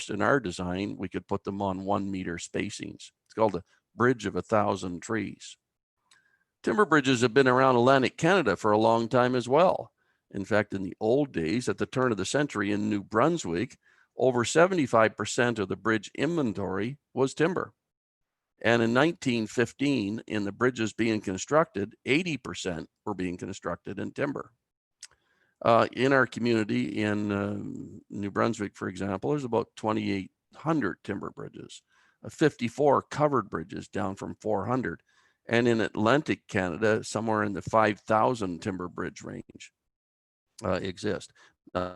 in our design, we could put them on 1 meter spacings. It's called a bridge of 1,000 trees. Timber bridges have been around Atlantic Canada for a long time as well. In fact, in the old days, at the turn of the century in New Brunswick, over 75% of the bridge inventory was timber. And in 1915, in the bridges being constructed, 80% were being constructed in timber. In our community in New Brunswick, for example, there's about 2,800 timber bridges, 54 covered bridges down from 400. And in Atlantic Canada, somewhere in the 5,000 timber bridge range exist.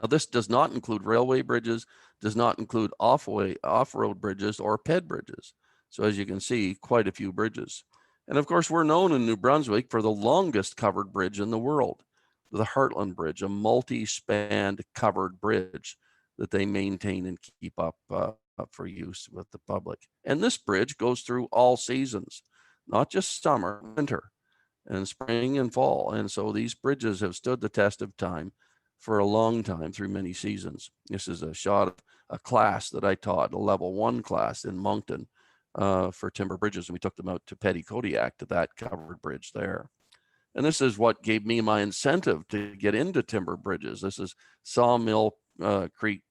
This does not include railway bridges, does not include off-road bridges or PED bridges. So as you can see, quite a few bridges. And of course, we're known in New Brunswick for the longest covered bridge in the world, the Heartland Bridge, a multi-spanned covered bridge that they maintain and keep up for use with the public. And this bridge goes through all seasons, not just summer, winter, and spring and fall. And so these bridges have stood the test of time for a long time through many seasons. This is a shot of a class that I taught, a level 1 class in Moncton for timber bridges. And we took them out to Petty-Kodiak to that covered bridge there. And this is what gave me my incentive to get into timber bridges. This is Sawmill Creek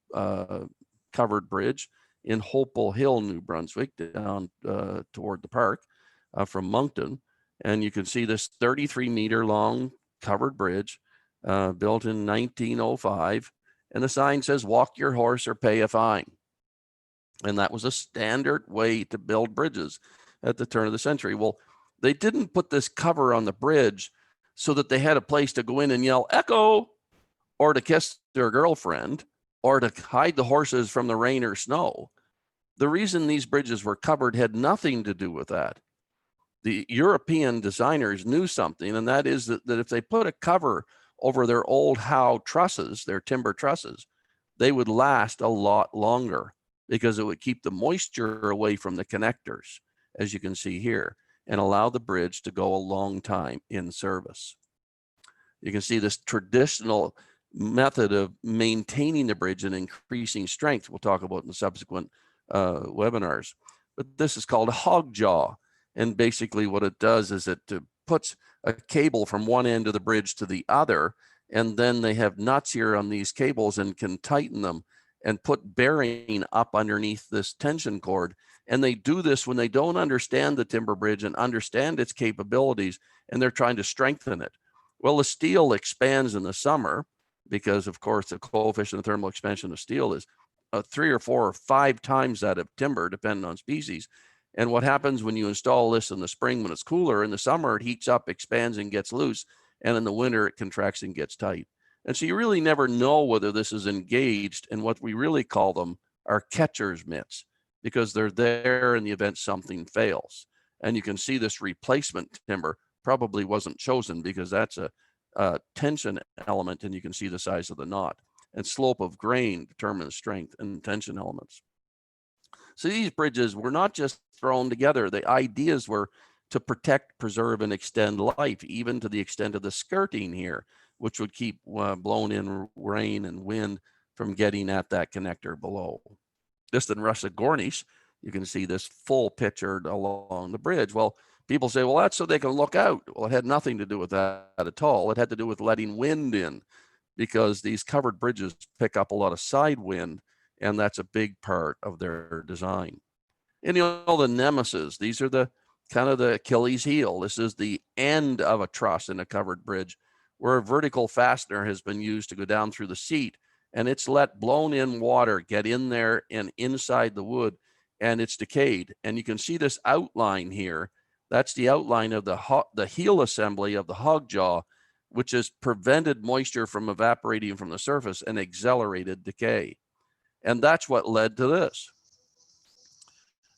covered bridge in Hopewell Hill, New Brunswick, down toward the park from Moncton. And you can see this 33-meter long covered bridge built in 1905. And the sign says, "Walk your horse or pay a fine." And that was a standard way to build bridges at the turn of the century. Well, they didn't put this cover on the bridge so that they had a place to go in and yell, "Echo," or to kiss their girlfriend, or to hide the horses from the rain or snow. The reason these bridges were covered had nothing to do with that. The European designers knew something, and that is that if they put a cover over their old howe trusses, their timber trusses, they would last a lot longer because it would keep the moisture away from the connectors, as you can see here, and allow the bridge to go a long time in service. You can see this traditional method of maintaining the bridge and increasing strength we'll talk about in the subsequent webinars. But this is called a hog jaw. And basically what it does is it puts a cable from one end of the bridge to the other, and then they have nuts here on these cables and can tighten them and put bearing up underneath this tension cord. And they do this when they don't understand the timber bridge and understand its capabilities, and they're trying to strengthen it. Well, the steel expands in the summer because, of course, the coefficient of thermal expansion of steel is 3 or 4 or 5 times that of timber, depending on species. And what happens when you install this in the spring when it's cooler? In the summer, it heats up, expands, and gets loose. And in the winter, it contracts and gets tight. And so you really never know whether this is engaged. And what we really call them are catcher's mitts, because they're there in the event something fails. And you can see this replacement timber probably wasn't chosen because that's a tension element, and you can see the size of the knot. And slope of grain determines strength and tension elements. So these bridges were not just thrown together. The ideas were to protect, preserve, and extend life, even to the extent of the skirting here, which would keep blown in rain and wind from getting at that connector below. Just in Russia Gornish, you can see this full picture along the bridge. Well, people say, well, that's so they can look out. Well, it had nothing to do with that at all. It had to do with letting wind in, because these covered bridges pick up a lot of side wind, and that's a big part of their design. And the nemesis, these are the kind of the Achilles heel. This is the end of a truss in a covered bridge where a vertical fastener has been used to go down through the seat, and it's let blown in water get in there and inside the wood, and it's decayed. And you can see this outline here. That's the outline of the heel assembly of the hog jaw, which has prevented moisture from evaporating from the surface and accelerated decay. And that's what led to this.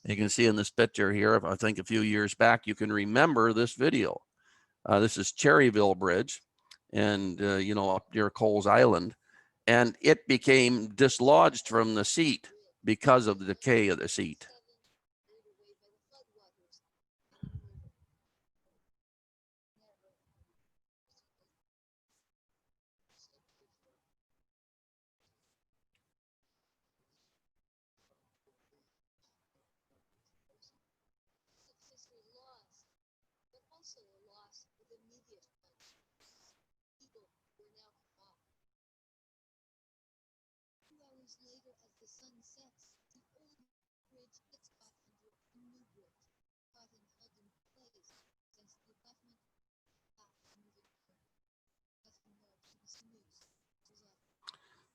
You can see in this picture here, I think a few years back, you can remember this video. This is Cherryville Bridge, and up near Coles Island, and it became dislodged from the seat because of the decay of the seat.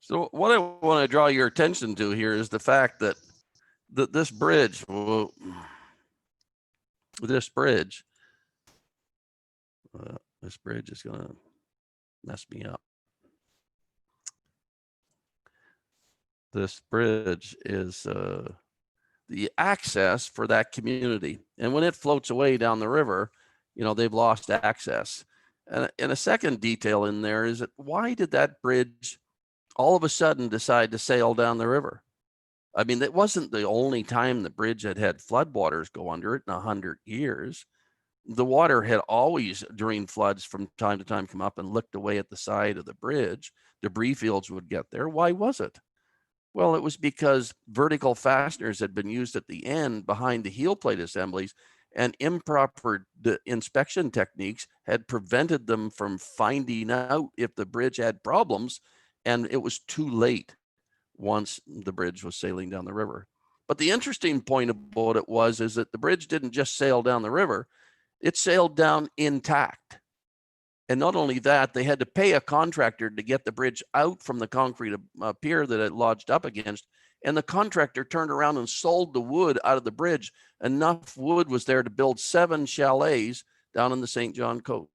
So what I want to draw your attention to here is the fact that this bridge, this bridge is going to mess me up. This bridge is the access for that community. And when it floats away down the river, they've lost access. And a second detail in there is that why did that bridge all of a sudden decide to sail down the river? I mean, it wasn't the only time the bridge had floodwaters go under it in 100 years. The water had always, during floods from time to time, come up and licked away at the side of the bridge. Debris fields would get there. Why was it? Well, it was because vertical fasteners had been used at the end behind the heel plate assemblies, and improper inspection techniques had prevented them from finding out if the bridge had problems, and it was too late once the bridge was sailing down the river. But the interesting point about it is that the bridge didn't just sail down the river, it sailed down intact. And not only that, they had to pay a contractor to get the bridge out from the concrete pier that it lodged up against. And the contractor turned around and sold the wood out of the bridge. Enough wood was there to build 7 chalets down in the St. John coast.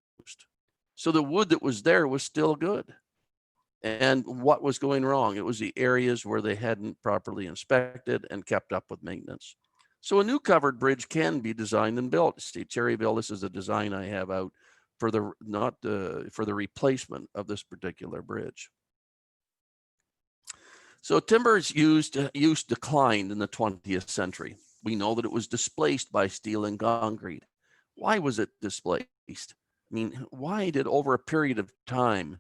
So the wood that was there was still good. And what was going wrong? It was the areas where they hadn't properly inspected and kept up with maintenance. So a new covered bridge can be designed and built. See, Cherryville, this is a design I have out for the replacement of this particular bridge. So timber's use declined in the 20th century. We know that it was displaced by steel and concrete. Why was it displaced? I mean, why did over a period of time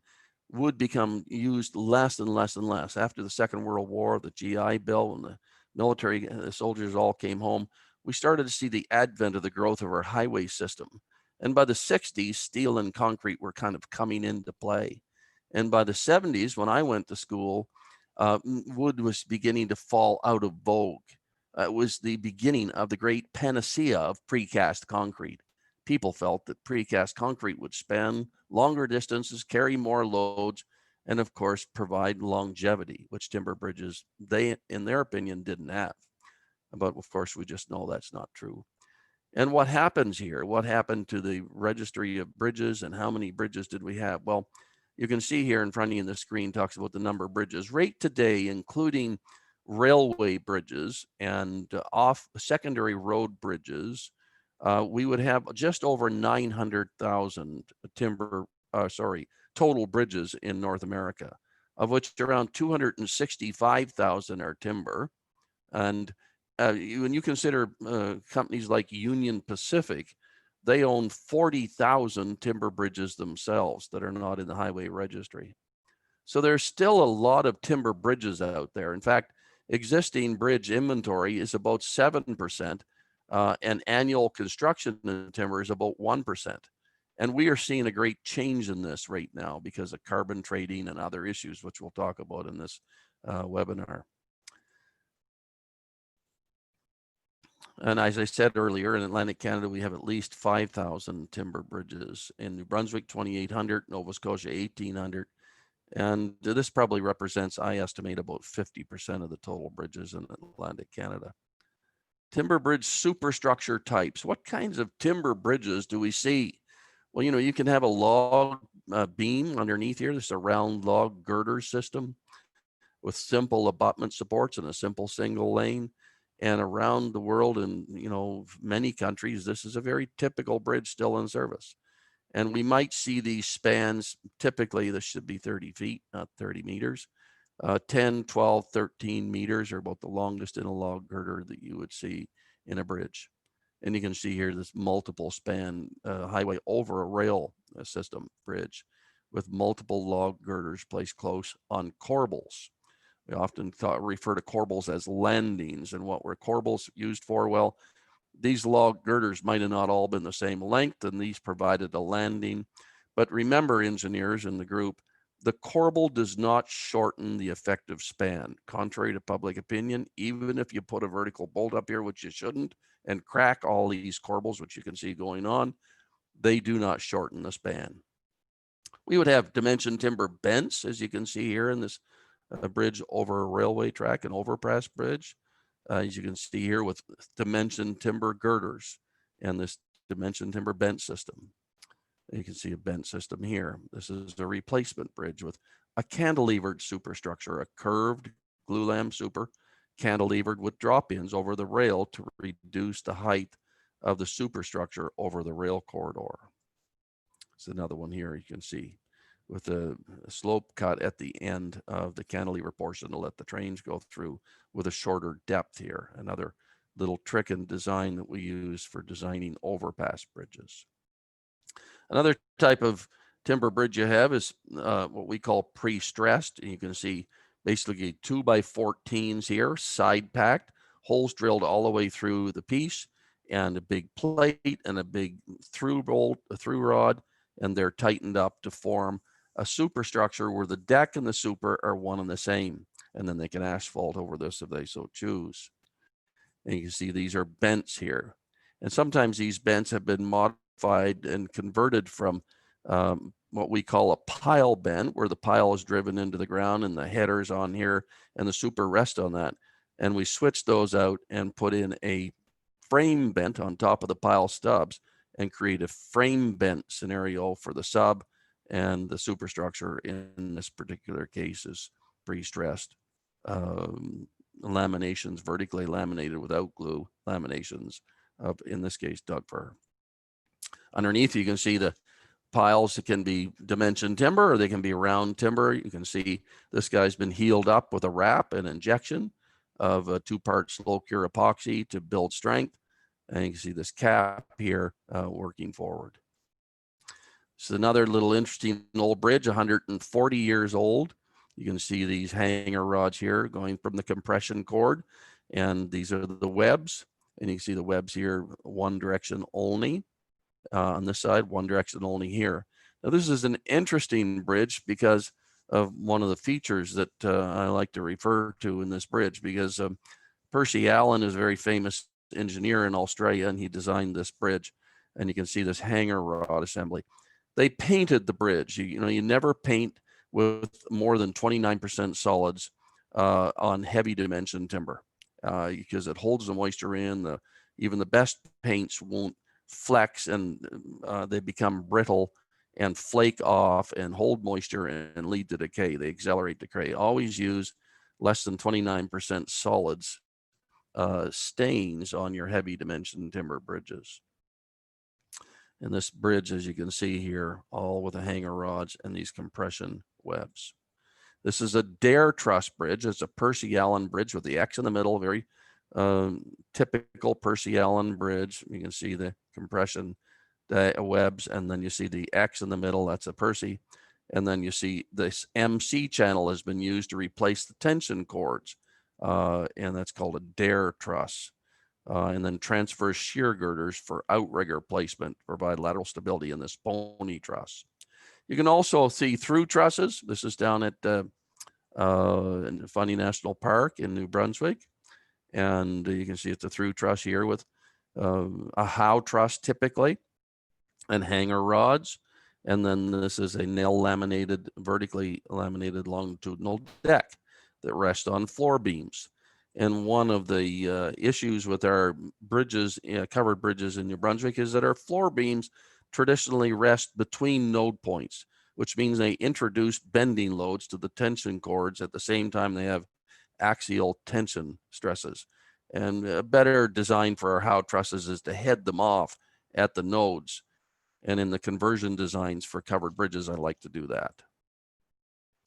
wood become used less and less and less? After the Second World War, the GI Bill, and the military, the soldiers all came home, we started to see the advent of the growth of our highway system. And by the 60s, steel and concrete were kind of coming into play. And by the 70s, when I went to school, wood was beginning to fall out of vogue. It was the beginning of the great panacea of precast concrete. People felt that precast concrete would span longer distances, carry more loads, and of course, provide longevity, which timber bridges, in their opinion, didn't have. But of course, we just know that's not true. And what happens here? What happened to the registry of bridges, and how many bridges did we have? Well, you can see here in front of you, the screen talks about the number of bridges. Right today, including railway bridges and off secondary road bridges, we would have just over 900,000 total bridges in North America, of which around 265,000 are timber. And when you consider companies like Union Pacific, they own 40,000 timber bridges themselves that are not in the highway registry. So there's still a lot of timber bridges out there. In fact, existing bridge inventory is about 7%, and annual construction in timber is about 1%. And we are seeing a great change in this right now because of carbon trading and other issues, which we'll talk about in this webinar. And as I said earlier, in Atlantic Canada, we have at least 5,000 timber bridges. In New Brunswick, 2,800, Nova Scotia, 1,800. And this probably represents, I estimate, about 50% of the total bridges in Atlantic Canada. Timber bridge superstructure types. What kinds of timber bridges do we see? Well, you can have a log beam underneath here. This is a round log girder system with simple abutment supports and a simple single lane. And around the world, in many countries, this is a very typical bridge still in service. And we might see these spans. Typically, this should be 30 feet, not 30 meters. 10, 12, 13 meters are about the longest in a log girder that you would see in a bridge. And you can see here this multiple span highway over a rail system bridge with multiple log girders placed close on corbels. We often refer to corbels as landings. And what were corbels used for? Well, These log girders might have not all been the same length, and these provided a landing. But remember, engineers in the group, the corbel does not shorten the effective span. Contrary to public opinion, even if you put a vertical bolt up here, which you shouldn't, and crack all these corbels, which you can see going on, they do not shorten the span. We would have dimension timber bents, as you can see here in this bridge over a railway track, an overpass bridge. As you can see here with dimension timber girders and this dimension timber bent system. You can see a bent system here. This is a replacement bridge with a cantilevered superstructure, a curved glulam super cantilevered with drop-ins over the rail to reduce the height of the superstructure over the rail corridor. It's another one here you can see with a slope cut at the end of the cantilever portion to let the trains go through with a shorter depth here. Another little trick and design that we use for designing overpass bridges. Another type of timber bridge you have is what we call pre-stressed. You can see basically 2x14s here, side packed, holes drilled all the way through the piece, and a big plate and a big through bolt, a through rod, and they're tightened up to form a superstructure where the deck and the super are one and the same. And then they can asphalt over this if they so choose. And you can see these are bents here. And sometimes these bents have been modified and converted from what we call a pile bent, where the pile is driven into the ground and the header's on here and the super rest on that. And we switch those out and put in a frame bent on top of the pile stubs and create a frame bent scenario for the sub, and the superstructure in this particular case is pre-stressed. Laminations, vertically laminated without glue, laminations of, in this case, Doug fir. Underneath, you can see the piles that can be dimension timber or they can be round timber. You can see this guy's been healed up with a wrap and injection of a 2-part slow cure epoxy to build strength. And you can see this cap here working forward. It's another little interesting old bridge, 140 years old. You can see these hanger rods here going from the compression cord, and these are the webs. And you can see the webs here, one direction only. On this side, one direction only here. Now, this is an interesting bridge because of one of the features that I like to refer to in this bridge, because Percy Allen is a very famous engineer in Australia, and he designed this bridge. And you can see this hanger rod assembly. They painted the bridge. You know, you never paint with more than 29% solids on heavy dimension timber because it holds the moisture in. Even the best paints won't flex, and they become brittle and flake off and hold moisture and lead to decay. They accelerate decay. Always use less than 29% solids stains on your heavy dimension timber bridges. And this bridge, as you can see here, all with the hanger rods and these compression webs. This is a Dare Truss bridge. It's a Percy Allen bridge with the X in the middle, very typical Percy Allen bridge. You can see the compression webs, and then you see the X in the middle, that's a Percy. And then you see this MC channel has been used to replace the tension cords, and that's called a Dare Truss. And then transverse shear girders for outrigger placement to provide lateral stability in this pony truss. You can also see through trusses. This is down at in Fundy National Park in New Brunswick. And you can see it's a through truss here with a how truss typically and hanger rods. And then this is a nail laminated, vertically laminated longitudinal deck that rests on floor beams. And one of the issues with our bridges, covered bridges in New Brunswick, is that our floor beams traditionally rest between node points, which means they introduce bending loads to the tension cords at the same time they have axial tension stresses. And a better design for our how trusses is to head them off at the nodes. And in the conversion designs for covered bridges, I like to do that.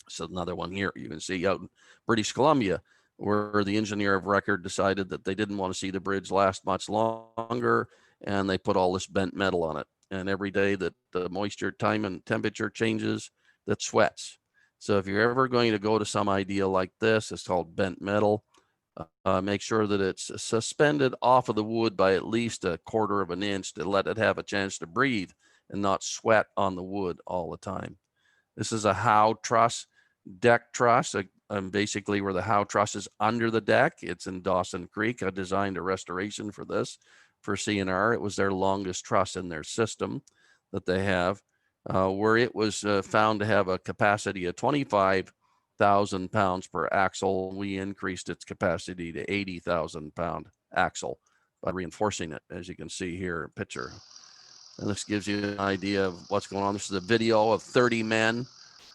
So another one here you can see out in British Columbia, where the engineer of record decided that they didn't want to see the bridge last much longer, and they put all this bent metal on it. And every day that the moisture, time, and temperature changes, that sweats. So if you're ever going to go to some idea like this, it's called bent metal. Make sure that it's suspended off of the wood by at least 1/4 of an inch to let it have a chance to breathe and not sweat on the wood all the time. This is a howe truss, deck truss, basically where the howe truss is under the deck. It's in Dawson Creek. I designed a restoration for this for CNR. It was their longest truss in their system that they have, where it was found to have a capacity of 25,000 pounds per axle. We increased its capacity to 80,000 pound axle by reinforcing it, as you can see here, picture. And this gives you an idea of what's going on. This is a video of 30 men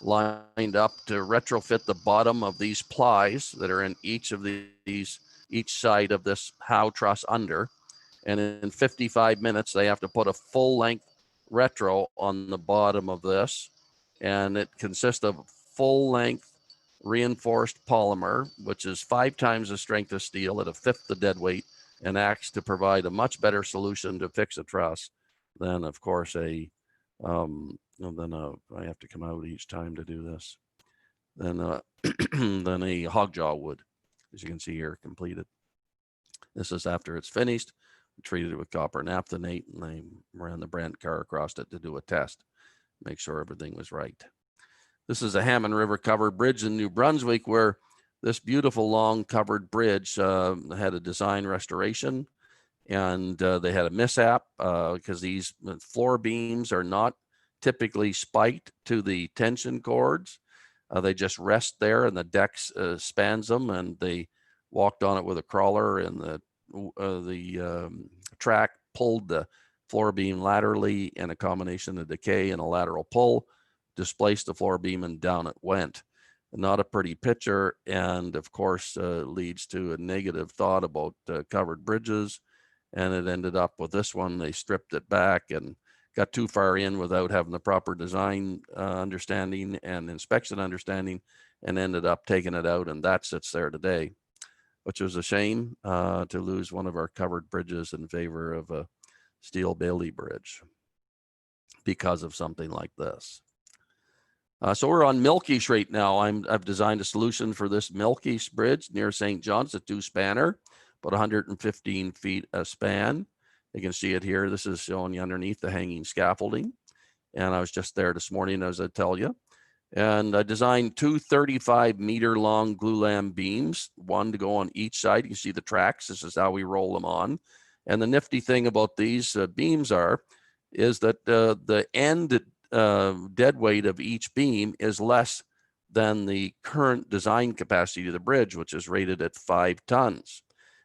lined up to retrofit the bottom of these plies that are in each of these, each side of this howe truss under. And in 55 minutes, they have to put a full length retro on the bottom of this. And it consists of full length reinforced polymer, which is 5 times the strength of steel at 1/5 the dead weight, and acts to provide a much better solution to fix a truss than, of course, I have to come out each time to do this, than than a hog jaw would, as you can see here, completed. This is after it's finished. We treated it with copper naphthenate, and I ran the Brent car across it to do a test, make sure everything was right. This is a Hammond River covered bridge in New Brunswick, where this beautiful long covered bridge had a design restoration, and they had a mishap because these floor beams are not typically spiked to the tension cords. They just rest there, and the deck spans them, and they walked on it with a crawler, and the track pulled the floor beam laterally, and a combination of decay and a lateral pull displaced the floor beam, and down it went. Not a pretty picture, and of course leads to a negative thought about covered bridges. And it ended up with this one. They stripped it back and got too far in without having the proper design understanding and inspection understanding, and ended up taking it out, and that sits there today, which was a shame to lose one of our covered bridges in favor of a steel Bailey bridge because of something like this. So we're on Milkish right now. I've designed a solution for this Milkish bridge near St. John's, a 2-spanner, about 115 feet a span. You can see it here. This is showing you underneath the hanging scaffolding. And I was just there this morning, as I tell you. And I designed 2 35-meter long glulam beams, one to go on each side. You can see the tracks. This is how we roll them on. And the nifty thing about these beams is that the end dead weight of each beam is less than the current design capacity of the bridge, which is rated at 5 tons.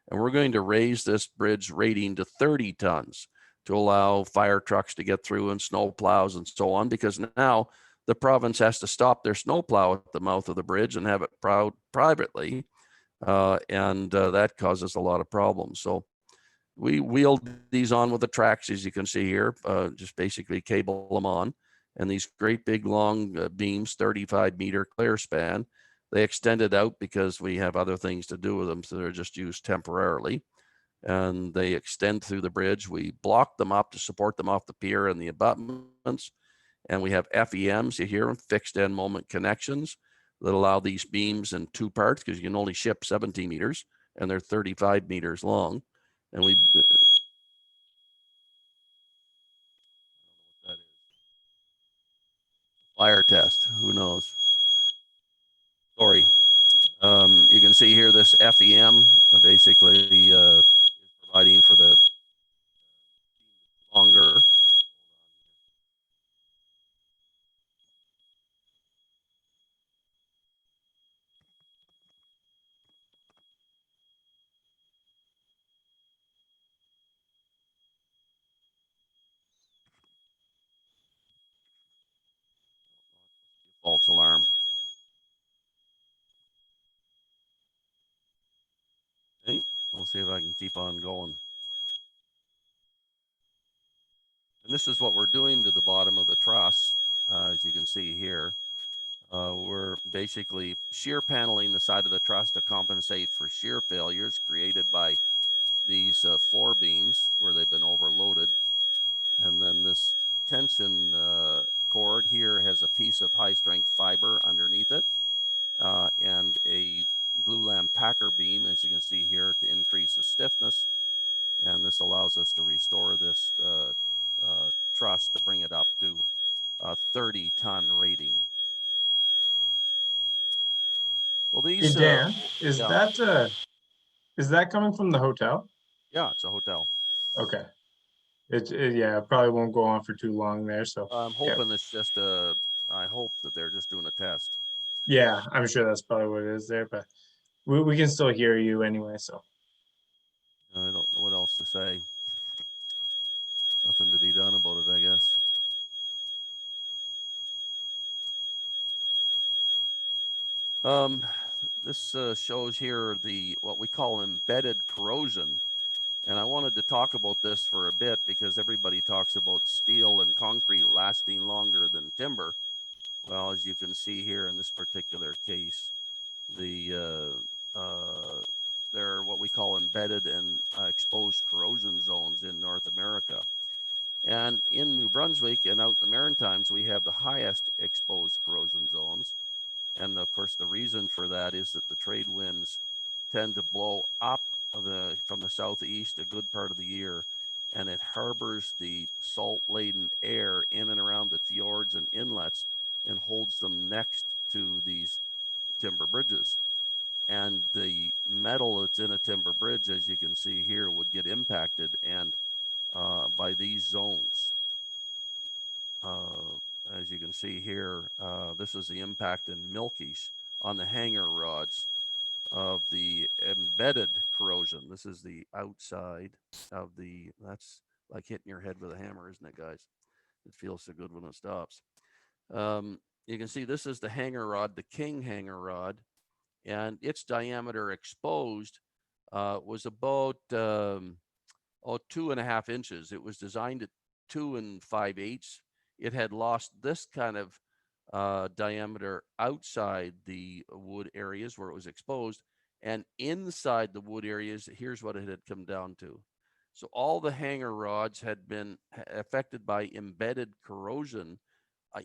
And we're going to raise this bridge rating to 30 tons to allow fire trucks to get through, and snow plows and so on, because now the province has to stop their snow plow at the mouth of the bridge and have it plowed privately. And that causes a lot of problems. So we wheeled these on with the tracks, as you can see here, just basically cable them on. And these great big long beams, 35-meter clear span, they extended out because we have other things to do with them, so they're just used temporarily. And they extend through the bridge. We block them up to support them off the pier and the abutments. And we have FEMs, you hear them, fixed end moment connections, that allow these beams in 2 parts, because you can only ship 17 meters, and they're 35 meters long. And we fire test, who knows? Sorry. You can see here this FEM basically is providing for the longer. False alarm. Okay, we'll see if I can keep on going. And this is what we're doing to the bottom of the truss, as you can see here. We're basically shear paneling the side of the truss to compensate for shear failures created by these floor beams where they've been overloaded. And then this tension cord here has a piece of high strength fiber underneath it, and a glulam packer beam, as you can see here, to increase the stiffness. And this allows us to restore this truss to bring it up to a 30-ton rating. Well, Hey these, Dan, is yeah, that coming from the hotel? yeah, it's a hotel. Okay. Yeah, it probably won't go on for too long there. So I'm yeah, hoping it's just I hope that they're just doing a test. yeah, I'm sure that's probably what it is there, but we can still hear you anyway. So I don't know what else to say. Nothing to be done about it, I guess. This shows here what we call embedded corrosion. And I wanted to talk about this for a bit because everybody talks about steel and concrete lasting longer than timber. Well, as you can see here in this particular case, they're what we call embedded and exposed corrosion zones in North America. And in New Brunswick and out in the Maritimes, we have the highest exposed corrosion zones. And of course, the reason for that is that the trade winds tend to blow up from the southeast a good part of the year, and it harbors the salt-laden air in and around the fjords and inlets and holds them next to these timber bridges. And the metal that's in a timber bridge, as you can see here, would get impacted and by these zones. As you can see here, this is the impact in Milkies on the hanger rods of the embedded corrosion. This is the outside of that's like hitting your head with a hammer, isn't it, guys? It feels so good when it stops. You can see this is the hanger rod, the King hanger rod, and its diameter exposed was about 2.5 inches. It was designed at 2 5/8. It had lost this kind of diameter outside the wood areas where it was exposed, and inside the wood areas, here's what it had come down to. So all the hanger rods had been affected by embedded corrosion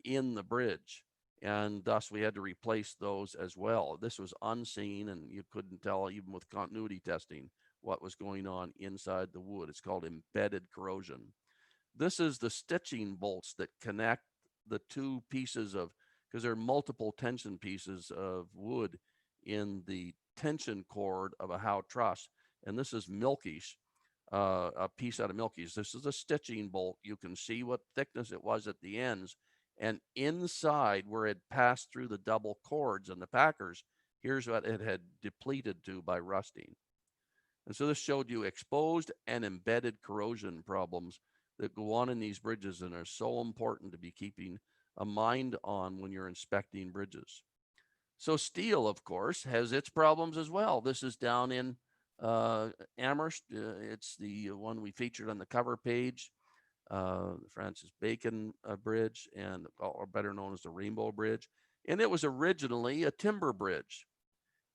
in the bridge, and thus we had to replace those as well. This was unseen, and you couldn't tell even with continuity testing what was going on inside the wood. It's called embedded corrosion. This is the stitching bolts that connect the two pieces of, because there are multiple tension pieces of wood in the tension cord of a Howe truss. And this is Milky's, a piece out of Milky's. This is a stitching bolt. You can see what thickness it was at the ends. And inside where it passed through the double cords and the packers, here's what it had depleted to by rusting. And so this showed you exposed and embedded corrosion problems that go on in these bridges and are so important to be keeping a mind on when you're inspecting bridges. So steel, of course, has its problems as well. This is down in Amherst. It's the one we featured on the cover page, the Francis Bacon Bridge, and or better known as the Rainbow Bridge. And it was originally a timber bridge.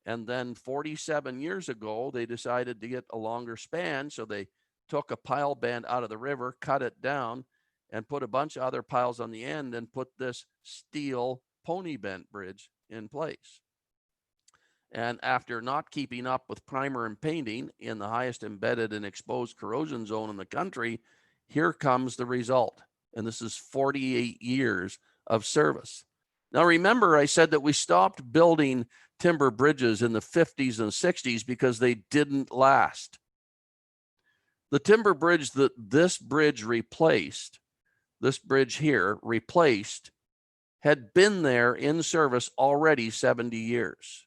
And then 47 years ago, they decided to get a longer span. So they took a pile band out of the river, cut it down, and put a bunch of other piles on the end and put this steel pony bent bridge in place. And after not keeping up with primer and painting in the highest embedded and exposed corrosion zone in the country, here comes the result. And this is 48 years of service. Now, remember, I said that we stopped building timber bridges in the 50s and 60s because they didn't last. The timber bridge that this bridge here replaced, had been there in service already 70 years.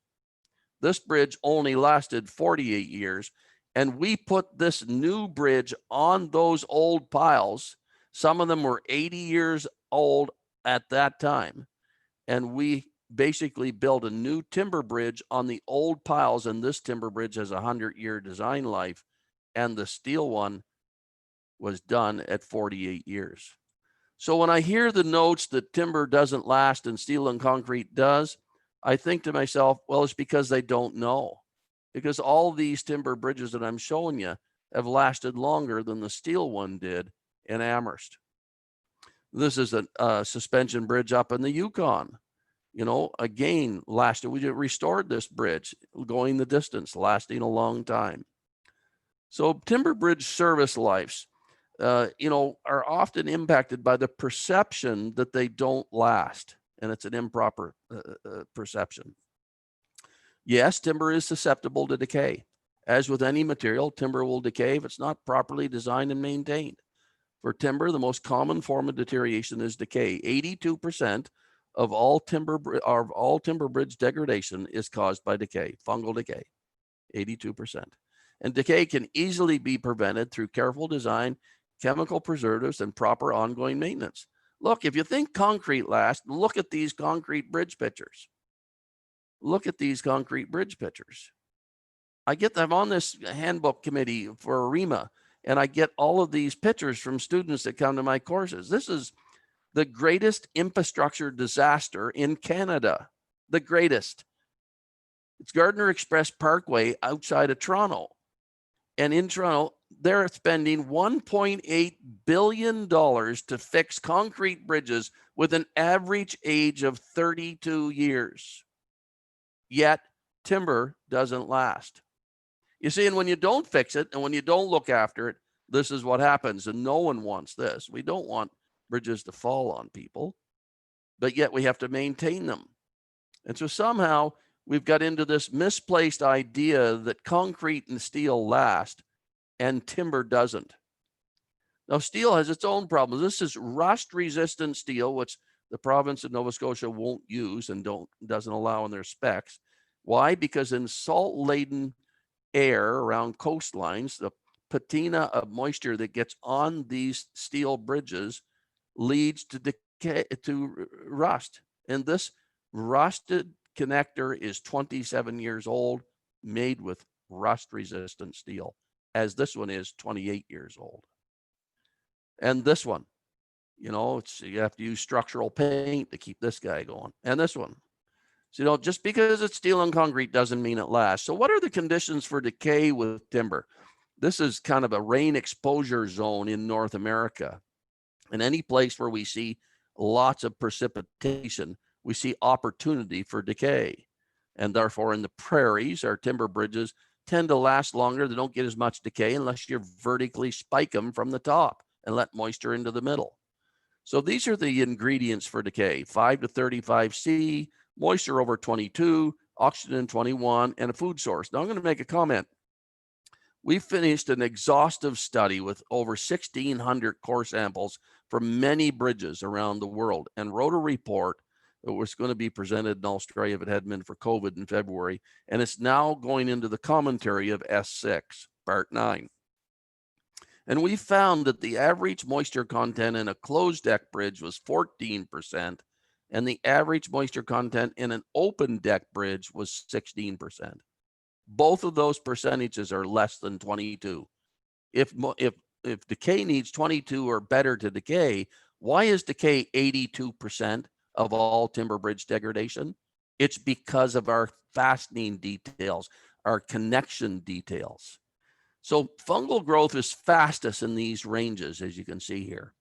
This bridge only lasted 48 years, and we put this new bridge on those old piles. Some of them were 80 years old at that time, and we basically built a new timber bridge on the old piles, and this timber bridge has a 100-year design life, and the steel one was done at 48 years. So when I hear the notes that timber doesn't last and steel and concrete does, I think to myself, well, it's because they don't know. Because all these timber bridges that I'm showing you have lasted longer than the steel one did in Amherst. This is a suspension bridge up in the Yukon. Again, we restored this bridge, going the distance, lasting a long time. So timber bridge service lives, are often impacted by the perception that they don't last, and it's an improper perception. Yes, timber is susceptible to decay. As with any material, timber will decay if it's not properly designed and maintained. For timber, the most common form of deterioration is decay. 82% of all timber bridge degradation is caused by decay, fungal decay, 82%. And decay can easily be prevented through careful design, chemical preservatives, and proper ongoing maintenance. Look, if you think concrete lasts, look at these concrete bridge pictures. Look at these concrete bridge pictures. I'm on this handbook committee for AREMA, and I get all of these pictures from students that come to my courses. This is the greatest infrastructure disaster in Canada, the greatest. It's Gardiner Express Parkway outside of Toronto. And in Toronto, they're spending $1.8 billion to fix concrete bridges with an average age of 32 years. Yet timber doesn't last. You see, and when you don't fix it and when you don't look after it, this is what happens. And no one wants this. We don't want bridges to fall on people, but yet we have to maintain them. And so somehow we've got into this misplaced idea that concrete and steel last and timber doesn't. Now, steel has its own problems. This is rust-resistant steel, which the province of Nova Scotia won't use and doesn't allow in their specs. Why? Because in salt-laden air around coastlines, the patina of moisture that gets on these steel bridges leads to decay, to rust. And this rusted connector is 27 years old, made with rust-resistant steel, as this one is 28 years old. And this one, you have to use structural paint to keep this guy going. And this one. So, just because it's steel and concrete doesn't mean it lasts. So what are the conditions for decay with timber? This is kind of a rain exposure zone in North America. And any place where we see lots of precipitation, we see opportunity for decay. And therefore, in the prairies, our timber bridges tend to last longer. They don't get as much decay unless you vertically spike them from the top and let moisture into the middle. So these are the ingredients for decay: 5 to 35 C, moisture over 22, oxygen 21, and a food source. Now I'm going to make a comment. We finished an exhaustive study with over 1,600 core samples from many bridges around the world and wrote a report that was going to be presented in Australia if it hadn't been for COVID in February. And it's now going into the commentary of S6, part 9. And we found that the average moisture content in a closed deck bridge was 14%, and the average moisture content in an open deck bridge was 16%. Both of those percentages are less than 22. If decay needs 22 or better to decay, why is decay 82% of all timber bridge degradation? It's because of our fastening details, our connection details. So fungal growth is fastest in these ranges, as you can see here.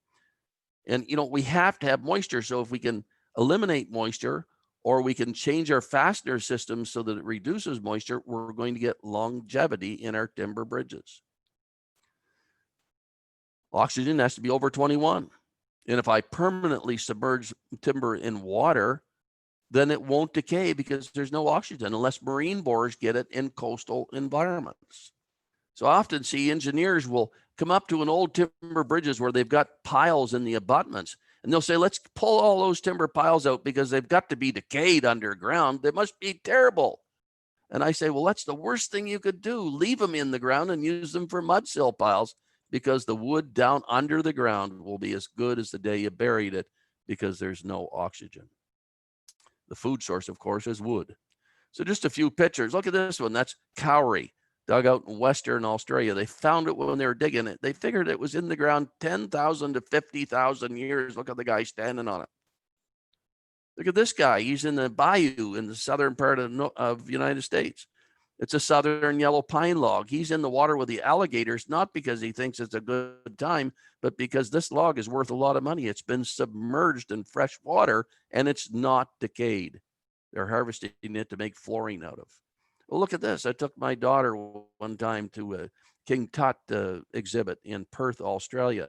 And, we have to have moisture. So if we can eliminate moisture, or we can change our fastener system so that it reduces moisture, we're going to get longevity in our timber bridges. Oxygen has to be over 21. And if I permanently submerge timber in water, then it won't decay because there's no oxygen unless marine borers get it in coastal environments. So I often see engineers will come up to an old timber bridges where they've got piles in the abutments, and they'll say, let's pull all those timber piles out because they've got to be decayed underground. They must be terrible. And I say, well, that's the worst thing you could do. Leave them in the ground and use them for mud sill piles, because the wood down under the ground will be as good as the day you buried it because there's no oxygen. The food source, of course, is wood. So just a few pictures. Look at this one. That's kauri, dug out in Western Australia. They found it when they were digging it. They figured it was in the ground 10,000 to 50,000 years. Look at the guy standing on it. Look at this guy. He's in the bayou in the southern part of the United States. It's a southern yellow pine log. He's in the water with the alligators, not because he thinks it's a good time, but because this log is worth a lot of money. It's been submerged in fresh water and it's not decayed. They're harvesting it to make flooring out of. Well, look at this. I took my daughter one time to a King Tut exhibit in Perth, Australia,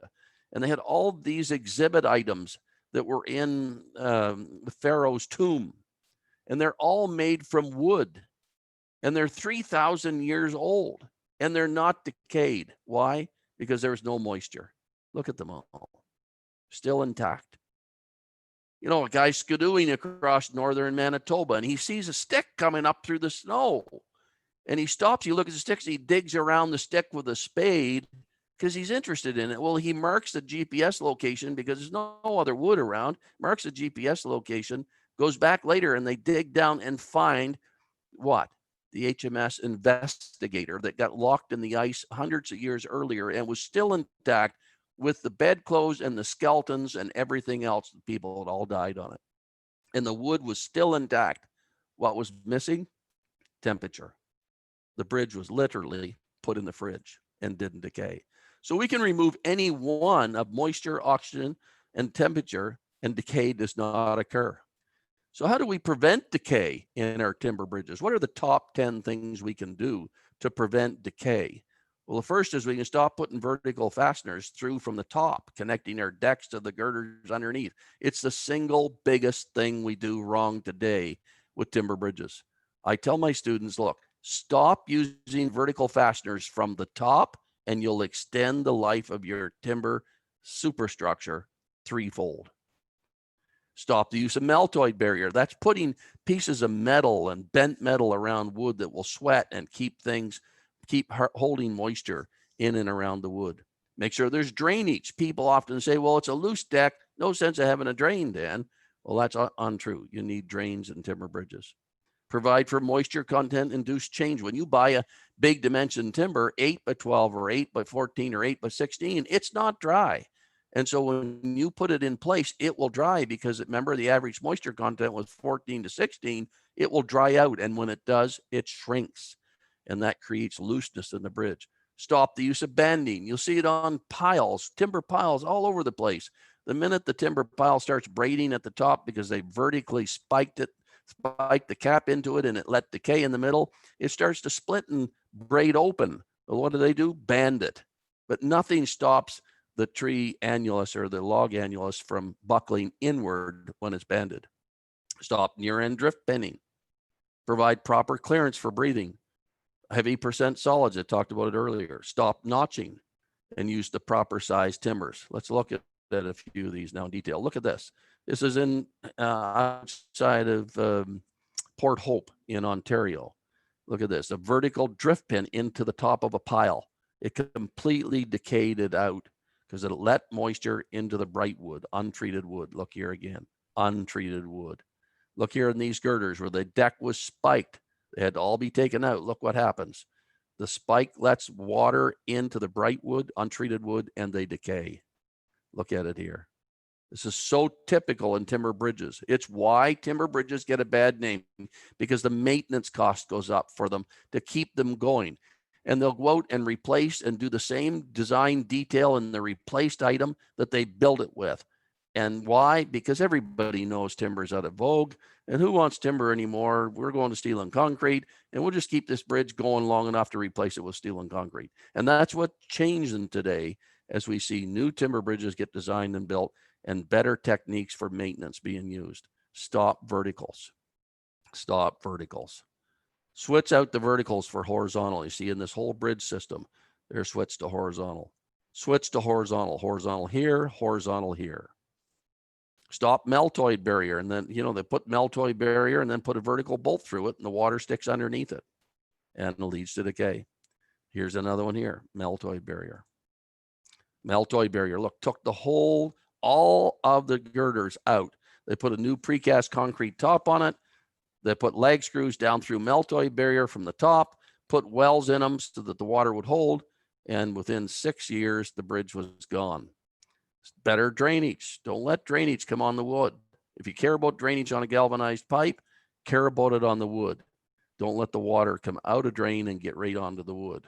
and they had all these exhibit items that were in the Pharaoh's tomb, and they're all made from wood, and they're 3,000 years old, and they're not decayed. Why? Because there's no moisture. Look at them all, still intact. You know, a guy's skidooing across northern Manitoba, and he sees a stick coming up through the snow. And he stops, he looks at the sticks, he digs around the stick with a spade because he's interested in it. Well, he marks the GPS location because there's no other wood around, marks the GPS location, goes back later, and they dig down and find what? The HMS Investigator that got locked in the ice hundreds of years earlier and was still intact with the bedclothes and the skeletons and everything else. The people had all died on it. And the wood was still intact. What was missing? Temperature. The bridge was literally put in the fridge and didn't decay. So we can remove any one of moisture, oxygen, and temperature, and decay does not occur. So how do we prevent decay in our timber bridges? What are the top 10 things we can do to prevent decay? Well, the first is we can stop putting vertical fasteners through from the top, connecting our decks to the girders underneath. It's the single biggest thing we do wrong today with timber bridges. I tell my students, look, stop using vertical fasteners from the top and you'll extend the life of your timber superstructure threefold. Stop the use of meltoid barrier. That's putting pieces of metal and bent metal around wood that will sweat and keep holding moisture in and around the wood. Make sure there's drainage. People often say, well, it's a loose deck. No sense of having a drain, Dan. Well, that's untrue. You need drains in timber bridges. Provide for moisture content induced change. When you buy a big dimension timber, 8x12 or 8x14 or 8x16, it's not dry. And so when you put it in place, it will dry because remember the average moisture content was 14 to 16. It will dry out. And when it does, it shrinks. And that creates looseness in the bridge. Stop the use of banding. You'll see it on piles, timber piles all over the place. The minute the timber pile starts braiding at the top because they vertically spiked the cap into it and it let decay in the middle, it starts to split and braid open. Well, what do? Band it. But nothing stops the tree annulus or the log annulus from buckling inward when it's banded. Stop near end drift bending. Provide proper clearance for breathing. Heavy percent solids, I talked about it earlier. Stop notching and use the proper size timbers. Let's look at a few of these now in detail. Look at this. This is in outside of Port Hope in Ontario. Look at this, a vertical drift pin into the top of a pile. It completely decayed it out because it let moisture into the bright wood, untreated wood. Look here again, untreated wood. Look here in these girders where the deck was spiked. They had to all be taken out. Look what happens. The spike lets water into the bright wood, untreated wood, and they decay. Look at it here. This is so typical in timber bridges. It's why timber bridges get a bad name, because the maintenance cost goes up for them to keep them going. And they'll go out and replace and do the same design detail in the replaced item that they built it with. And why? Because everybody knows timber is out of vogue. And who wants timber anymore? We're going to steel and concrete, and we'll just keep this bridge going long enough to replace it with steel and concrete. And that's what's changing today as we see new timber bridges get designed and built and better techniques for maintenance being used. Stop verticals. Stop verticals. Switch out the verticals for horizontal. You see in this whole bridge system, they're switched to horizontal. Switch to horizontal. Horizontal here, horizontal here. Stop meltoid barrier. And then, they put meltoid barrier and then put a vertical bolt through it and the water sticks underneath it and it leads to decay. Here's another one here, meltoid barrier. Meltoid barrier, look, took all of the girders out. They put a new precast concrete top on it. They put lag screws down through meltoid barrier from the top, put wells in them so that the water would hold. And within 6 years, the bridge was gone. Better drainage. Don't let drainage come on the wood. If you care about drainage on a galvanized pipe, care about it on the wood. Don't let the water come out of drain and get right onto the wood.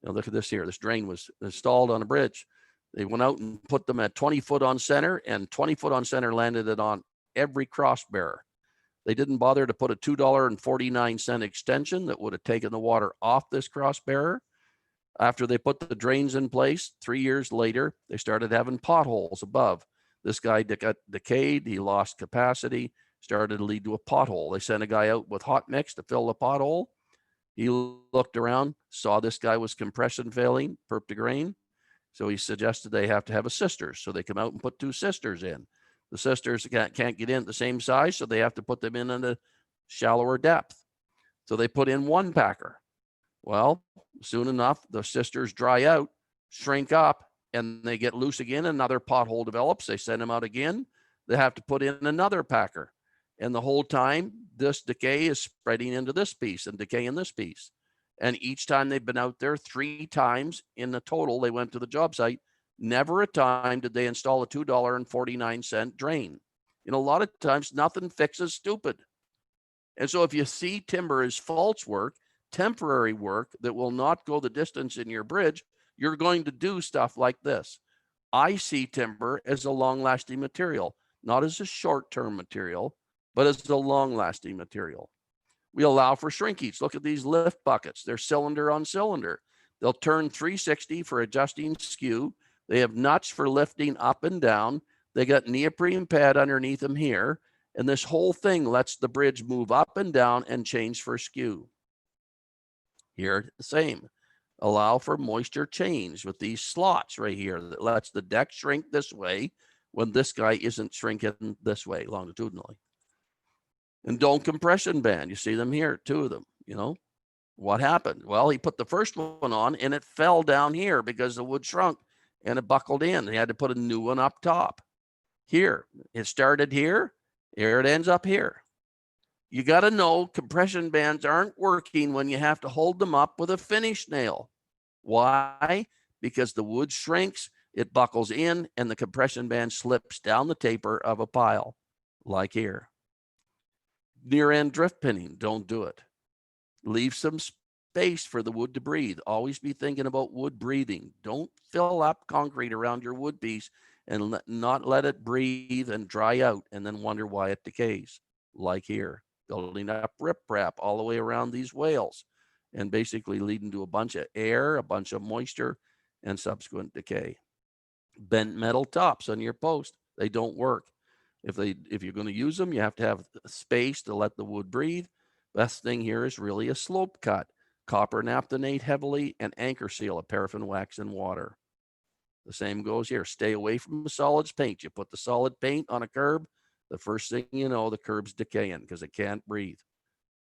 Now look at this here. This drain was installed on a bridge. They went out and put them at 20 foot on center, and 20 foot on center landed it on every cross bearer. They didn't bother to put a $2.49 extension that would have taken the water off this cross bearer. After they put the drains in place, 3 years later, they started having potholes above. This guy got decayed. He lost capacity, started to lead to a pothole. They sent a guy out with hot mix to fill the pothole. He looked around, saw this guy was compression failing, perp to grain. So he suggested they have to have a sisters. So they come out and put 2 sisters in. The sisters can't get in at the same size, so they have to put them in at a shallower depth. So they put in 1 packer. Well, soon enough, the sisters dry out, shrink up, and they get loose again. Another pothole develops. They send them out again. They have to put in another packer. And the whole time, this decay is spreading into this piece and decay in this piece. And each time they've been out there, 3 times in the total, they went to the job site. Never a time did they install a $2.49 drain. A lot of times, nothing fixes stupid. And so if you see timber as false work, temporary work that will not go the distance in your bridge, you're going to do stuff like this. I see timber as a long-lasting material, not as a short-term material, but as a long-lasting material. We allow for shrinkage. Look at these lift buckets. They're cylinder on cylinder. They'll turn 360 for adjusting skew. They have nuts for lifting up and down. They got neoprene pad underneath them here. And this whole thing lets the bridge move up and down and change for skew. Here, the same. Allow for moisture change with these slots right here that lets the deck shrink this way when this guy isn't shrinking this way longitudinally. And don't compression band. You see them here, 2 of them. What happened? Well, he put the first one on and it fell down here because the wood shrunk and it buckled in. He had to put a new one up top. Here, it started here. Here it ends up here. You got to know compression bands aren't working when you have to hold them up with a finish nail. Why? Because the wood shrinks, it buckles in, and the compression band slips down the taper of a pile, like here. Near end drift pinning, don't do it. Leave some space for the wood to breathe. Always be thinking about wood breathing. Don't fill up concrete around your wood piece and not let it breathe and dry out and then wonder why it decays, like here. Building up riprap all the way around these whales and basically leading to a bunch of air, a bunch of moisture, and subsequent decay. Bent metal tops on your post, they don't work. If you're going to use them, you have to have space to let the wood breathe. Best thing here is really a slope cut. Copper naphthenate heavily and anchor seal a paraffin wax in water. The same goes here. Stay away from the solids paint. You put the solid paint on a curb, the first thing you know, the curb's decaying because it can't breathe.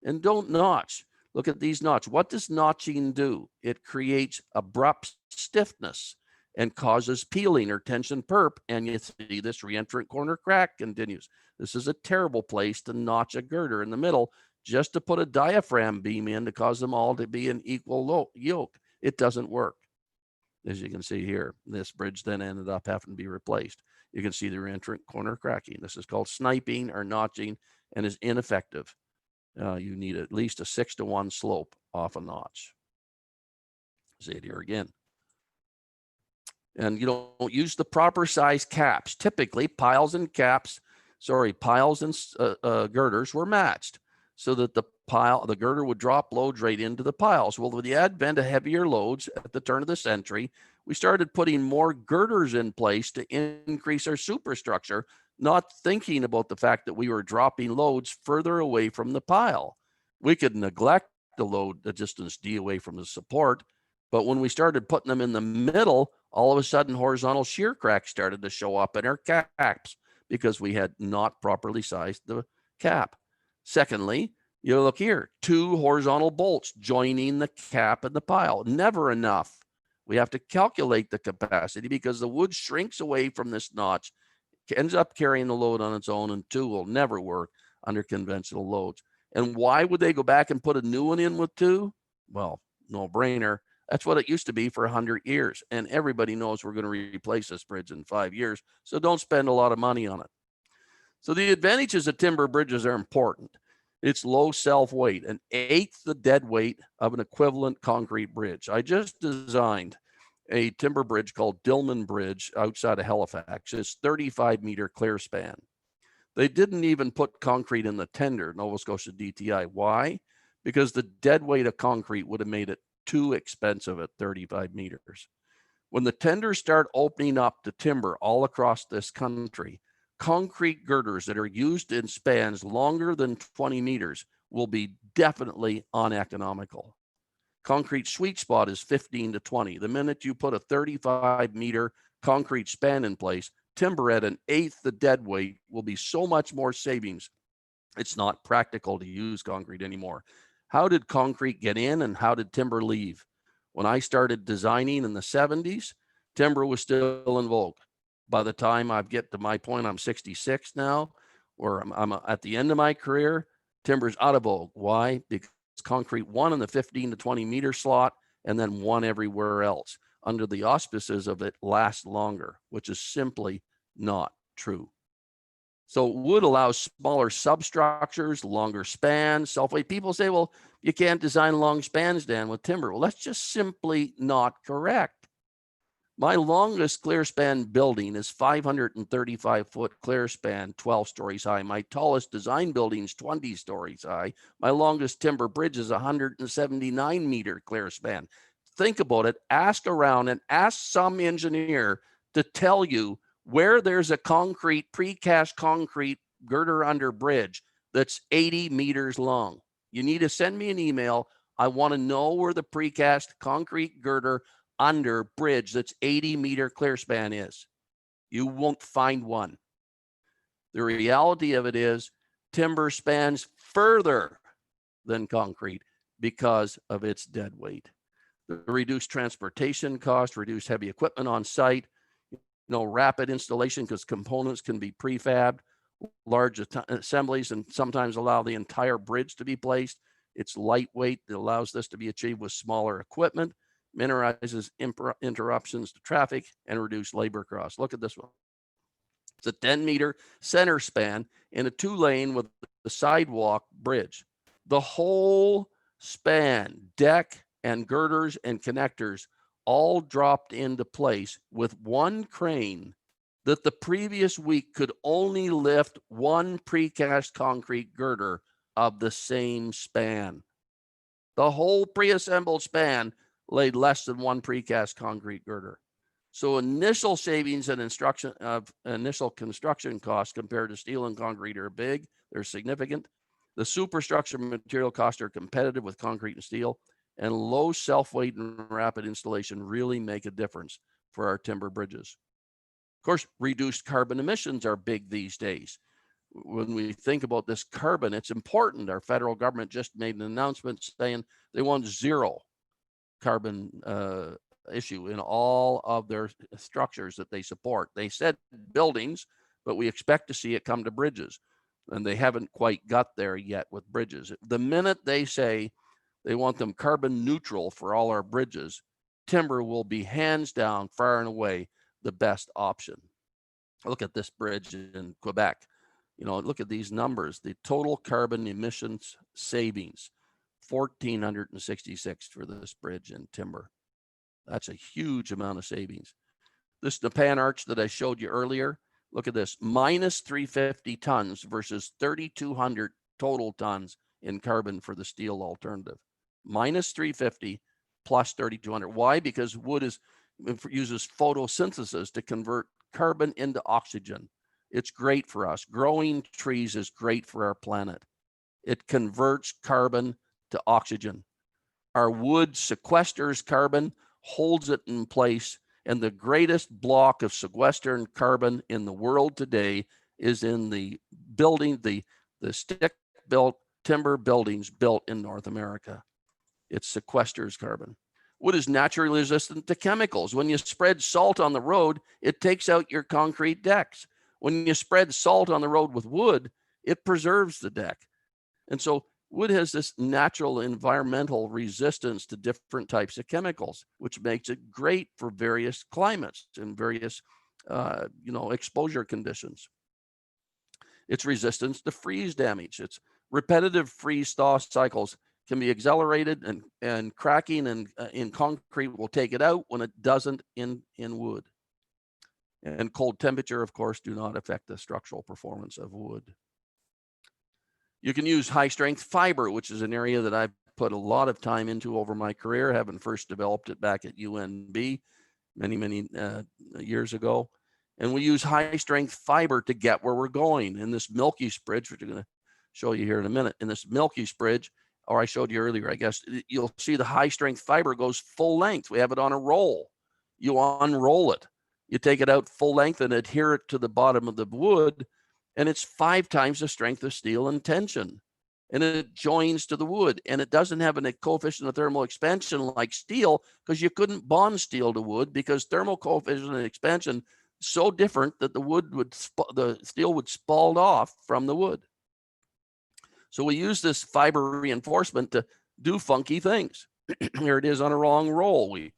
And don't notch. Look at these notches. What does notching do? It creates abrupt stiffness and causes peeling or tension perp. And you see this reentrant corner crack continues. This is a terrible place to notch a girder in the middle just to put a diaphragm beam in to cause them all to be an equal yoke. It doesn't work. As you can see here, this bridge then ended up having to be replaced. You can see the reentrant corner cracking. This is called sniping or notching and is ineffective. You need at least a 6-to-1 slope off a notch. See it here again. And you don't use the proper size caps. Typically, piles and girders were matched so that the girder would drop loads right into the piles. Well, with the advent of heavier loads at the turn of the century, we started putting more girders in place to increase our superstructure, not thinking about the fact that we were dropping loads further away from the pile. We could neglect the load, the distance D away from the support, but when we started putting them in the middle, all of a sudden horizontal shear cracks started to show up in our caps because we had not properly sized the cap. Secondly, you look here, 2 horizontal bolts joining the cap and the pile. Never enough. We have to calculate the capacity because the wood shrinks away from this notch, ends up carrying the load on its own, and 2 will never work under conventional loads. And why would they go back and put a new one in with 2? Well, no brainer. That's what it used to be for 100 years. And everybody knows we're going to replace this bridge in 5 years. So don't spend a lot of money on it. So the advantages of timber bridges are important. It's low self-weight, an eighth the dead weight of an equivalent concrete bridge. I just designed a timber bridge called Dillman Bridge outside of Halifax. It's 35-meter clear span. They didn't even put concrete in the tender, Nova Scotia DTI. Why? Because the dead weight of concrete would have made it too expensive at 35 meters. When the tenders start opening up to timber all across this country, concrete girders that are used in spans longer than 20 meters will be definitely uneconomical. Concrete sweet spot is 15 to 20. The minute you put a 35-meter concrete span in place, timber at an eighth the dead weight will be so much more savings. It's not practical to use concrete anymore. How did concrete get in and how did timber leave? When I started designing in the 70s, timber was still in vogue. By the time I get to my point, I'm 66 now, or I'm at the end of my career, timber's out of vogue. Why? Because concrete won in the 15 to 20 meter slot and then won everywhere else under the auspices of it lasts longer, which is simply not true. So wood allows smaller substructures, longer spans, self-weight. People say, well, you can't design long spans, Dan, with timber. Well, that's just simply not correct. My longest clear span building is 535-foot clear span, 12 stories high. My tallest design building is 20 stories high. My longest timber bridge is 179-meter clear span. Think about it. Ask around and ask some engineer to tell you where there's a concrete, precast concrete girder under bridge that's 80 meters long. You need to send me an email. I want to know where the precast concrete girder under bridge that's 80-meter clear span is. You won't find one. The reality of it is timber spans further than concrete because of its dead weight. The reduced transportation cost, reduced heavy equipment on site, rapid installation because components can be prefabbed, large assemblies, and sometimes allow the entire bridge to be placed. It's lightweight. It allows this to be achieved with smaller equipment, minimizes interruptions to traffic, and reduce labor costs. Look at this one. It's a 10-meter center span in a 2-lane with the sidewalk bridge. The whole span, deck and girders and connectors, all dropped into place with one crane that the previous week could only lift one precast concrete girder of the same span. The whole pre-assembled span laid less than one precast concrete girder. So initial savings and initial construction costs compared to steel and concrete are big. They're significant. The superstructure material costs are competitive with concrete and steel, and low self-weight and rapid installation really make a difference for our timber bridges. Of course, reduced carbon emissions are big these days. When we think about this carbon, it's important. Our federal government just made an announcement saying they want zero carbon issue in all of their structures that they support. They said buildings, but we expect to see it come to bridges. And they haven't quite got there yet with bridges. The minute they say they want them carbon neutral for all our bridges, timber will be hands down, far and away, the best option. Look at this bridge in Quebec. Look at these numbers. The total carbon emissions savings, 1,466 for this bridge in timber. That's a huge amount of savings. This Nepan arch that I showed you earlier, look at this, minus 350 tons versus 3,200 total tons in carbon for the steel alternative. Minus 350 plus 3,200. Why? Because wood uses photosynthesis to convert carbon into oxygen. It's great for us. Growing trees is great for our planet. It converts carbon to oxygen. Our wood sequesters carbon, holds it in place, and the greatest block of sequestered carbon in the world today is in the building, the stick-built timber buildings built in North America. It sequesters carbon. Wood is naturally resistant to chemicals. When you spread salt on the road, it takes out your concrete decks. When you spread salt on the road with wood, it preserves the deck. And so wood has this natural environmental resistance to different types of chemicals, which makes it great for various climates and various, exposure conditions. Its resistance to freeze damage. It's Repetitive freeze-thaw cycles can be accelerated, and cracking in concrete will take it out when it doesn't in wood. And cold temperature, of course, do not affect the structural performance of wood. You can use high-strength fiber, which is an area that I've put a lot of time into over my career, having first developed it back at UNB many years ago. And we use high-strength fiber to get where we're going. In this milky spridge, which I'm going to show you here in a minute, in this milky spridge, or I showed you earlier, I guess, you'll see the high-strength fiber goes full length. We have it on a roll. You unroll it. You take it out full length and adhere it to the bottom of the wood, and it's 5 times the strength of steel in tension. And it joins to the wood, and it doesn't have a coefficient of thermal expansion like steel, because you couldn't bond steel to wood, because thermal coefficient of expansion is so different that the steel would spall off from the wood. So we use this fiber reinforcement to do funky things. Here it is on a long roll. We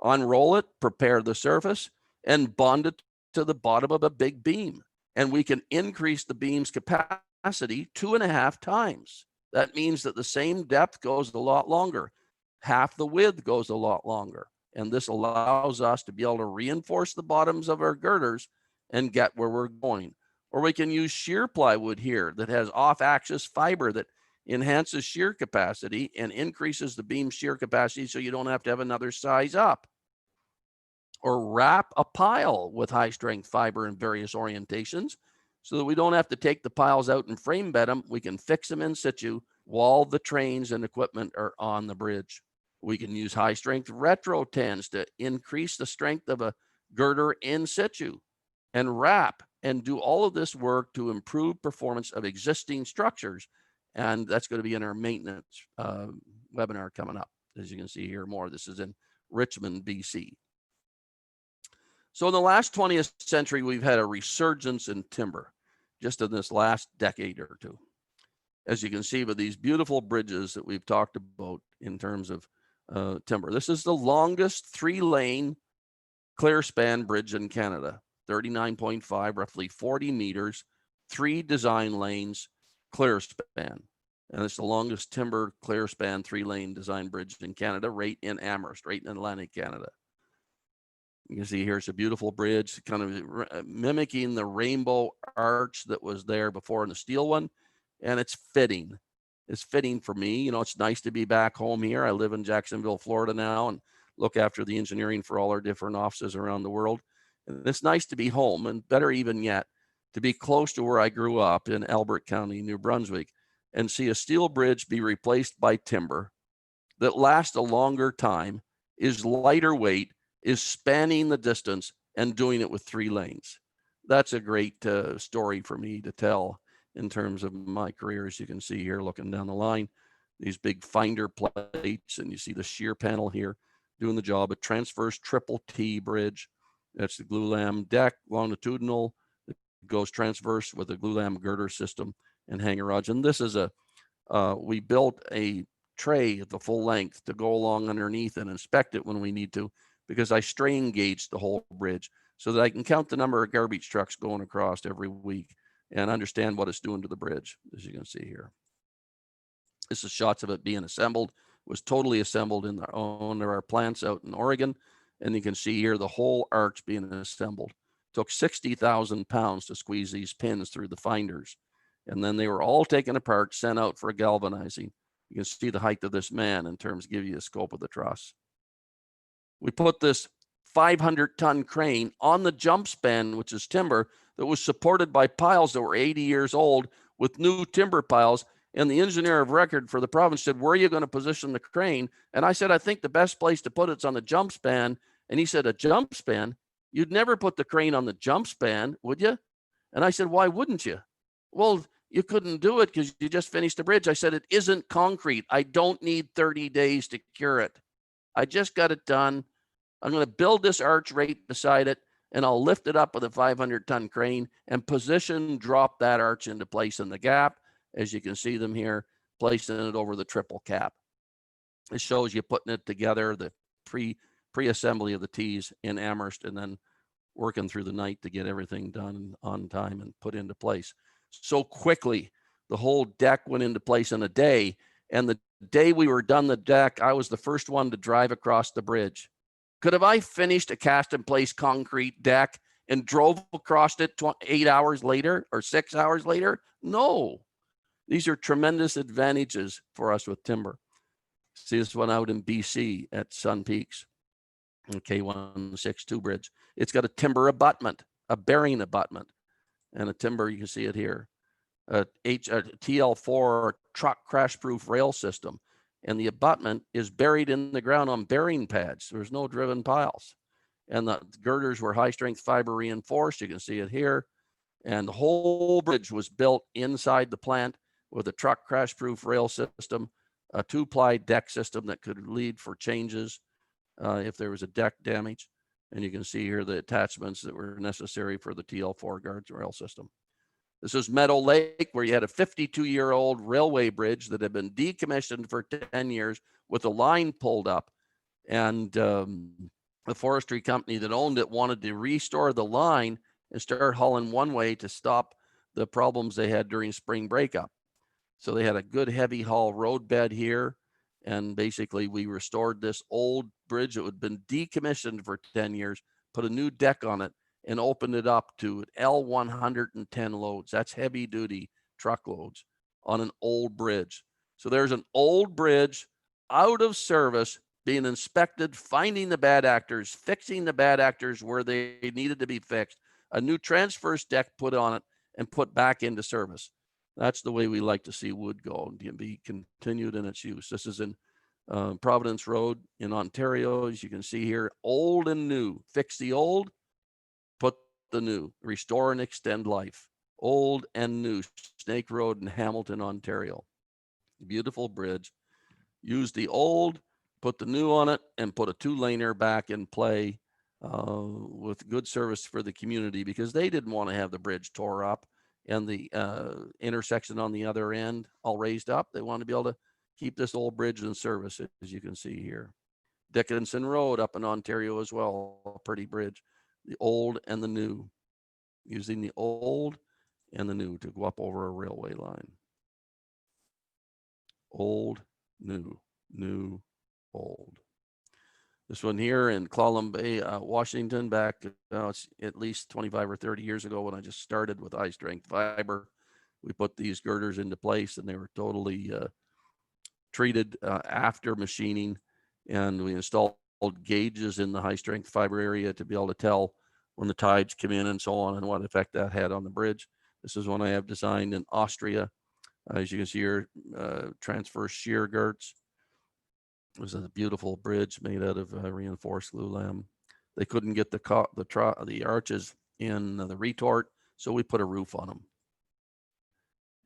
unroll it, prepare the surface, and bond it to the bottom of a big beam. And we can increase the beam's capacity 2.5 times. That means that the same depth goes a lot longer. Half the width goes a lot longer. And this allows us to be able to reinforce the bottoms of our girders and get where we're going. Or we can use shear plywood here that has off-axis fiber that enhances shear capacity and increases the beam shear capacity, so you don't have to have another size up. Or wrap a pile with high-strength fiber in various orientations, so that we don't have to take the piles out and frame bed them. We can fix them in situ while the trains and equipment are on the bridge. We can use high-strength retrotens to increase the strength of a girder in situ, and wrap and do all of this work to improve performance of existing structures. And that's going to be in our maintenance webinar coming up. As you can see here more, this is in Richmond, BC. So in the last 20th century, we've had a resurgence in timber, just in this last decade or two. As you can see with these beautiful bridges that we've talked about in terms of timber. This is the longest 3-lane clear span bridge in Canada, 39.5, roughly 40 meters, 3 design lanes, clear span. And it's the longest timber clear span 3-lane design bridge in Canada, right in Amherst, right in Atlantic Canada. You can see here's a beautiful bridge, kind of mimicking the rainbow arch that was there before in the steel one. And it's fitting. It's fitting for me. You know, it's nice to be back home here. I live in Jacksonville, Florida now, and look after the engineering for all our different offices around the world. And it's nice to be home, and better even yet, to be close to where I grew up in Albert County, New Brunswick, and see a steel bridge be replaced by timber that lasts a longer time, is lighter weight, is spanning the distance, and doing it with 3 lanes. That's a great story for me to tell in terms of my career. As you can see here, looking down the line, these big finder plates, and you see the shear panel here doing the job. A transverse triple T bridge. That's the glulam deck, longitudinal. It goes transverse with a glulam girder system and hanger rods. And this is we built a tray at the full length to go along underneath and inspect it when we need to, because I strain gauge the whole bridge so that I can count the number of garbage trucks going across every week and understand what it's doing to the bridge, as you can see here. This is shots of it being assembled. It was totally assembled in one of our plants out in Oregon. And you can see here the whole arch being assembled. It took 60,000 pounds to squeeze these pins through the finders. And then they were all taken apart, sent out for galvanizing. You can see the height of this man in terms of giving you a scope of the truss. We put this 500-ton crane on the jump span, which is timber, that was supported by piles that were 80 years old with new timber piles. And the engineer of record for the province said, "Where are you going to position the crane?" And I said, "I think the best place to put it's on the jump span." And he said, "A jump span? You'd never put the crane on the jump span, would you?" And I said, "Why wouldn't you?" "Well, you couldn't do it because you just finished the bridge." I said, "It isn't concrete. I don't need 30 days to cure it. I just got it done. I'm going to build this arch right beside it, and I'll lift it up with a 500-ton crane and drop that arch into place in the gap, as you can see them here, placing it over the triple cap. It shows you putting it together, the pre-assembly of the T's in Amherst, and then working through the night to get everything done on time and put into place so quickly. The whole deck went into place in a day. And the day we were done the deck, I was the first one to drive across the bridge. Could have I finished a cast in place concrete deck and drove across it 8 hours later or 6 hours later? No. These are tremendous advantages for us with timber. See this one out in BC at Sun Peaks, K162 bridge. It's got a timber abutment, a bearing abutment, and a timber, you can see it here, a TL4 truck crash proof rail system. And the abutment is buried in the ground on bearing pads. There's no driven piles. And the girders were high strength fiber reinforced. You can see it here. And the whole bridge was built inside the plant with a truck crash proof rail system, a 2-ply deck system that could lead for changes if there was a deck damage. And you can see here the attachments that were necessary for the TL4 guards rail system. This is Meadow Lake, where you had a 52-year-old railway bridge that had been decommissioned for 10 years with a line pulled up. And the forestry company that owned it wanted to restore the line and start hauling one way to stop the problems they had during spring breakup. So they had a good heavy haul road bed here. And basically we restored this old bridge that had been decommissioned for 10 years, put a new deck on it, and opened it up to L110 loads. That's heavy duty truckloads on an old bridge. So there's an old bridge out of service, being inspected, finding the bad actors, fixing the bad actors where they needed to be fixed, a new transverse deck put on it, and put back into service. That's the way we like to see wood go and be continued in its use. This is in Providence Road in Ontario. As you can see here, old and new. Fix the old, put the new. Restore and extend life. Old and new. Snake Road in Hamilton, Ontario. Beautiful bridge. Use the old, put the new on it, and put a 2-laner back in play with good service for the community, because they didn't want to have the bridge tore up and the intersection on the other end all raised up. They wanted to be able to keep this old bridge in service, as you can see here. Dickinson Road up in Ontario as well, a pretty bridge. The old and the new, using the old and the new to go up over a railway line. Old, new, new, old. This one here in Clallam Bay, Washington, back it's at least 25 or 30 years ago when I just started with high strength fiber. We put these girders into place and they were totally treated after machining, and we installed gauges in the high strength fiber area to be able to tell when the tides come in and so on and what effect that had on the bridge. This is one I have designed in Austria. As you can see here, transverse shear girts. It was a beautiful bridge made out of reinforced glulam. They couldn't get the arches in the retort, so we put a roof on them.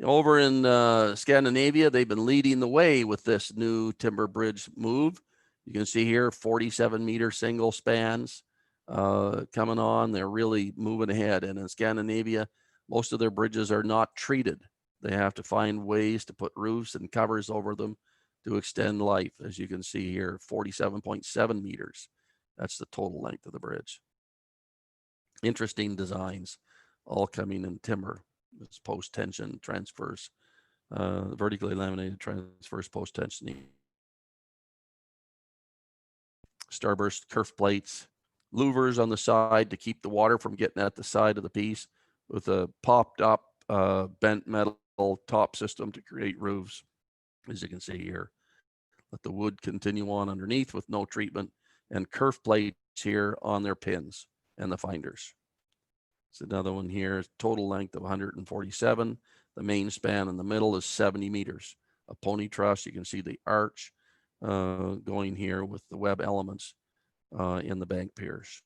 Over in Scandinavia, they've been leading the way with this new timber bridge move. You can see here 47-meter single spans coming on. They're really moving ahead. And in Scandinavia, most of their bridges are not treated. They have to find ways to put roofs and covers over them to extend life. As you can see here, 47.7 meters. That's the total length of the bridge. Interesting designs, all coming in timber. It's post-tension transverse, vertically laminated transverse post-tension. Starburst kerf plates, louvers on the side to keep the water from getting at the side of the piece, with a popped up bent metal top system to create roofs, as you can see here. Let the wood continue on underneath with no treatment, and kerf plates here on their pins and the finders. It's another one here, total length of 147. The main span in the middle is 70 meters. A pony truss, you can see the arch going here with the web elements in the bank piers.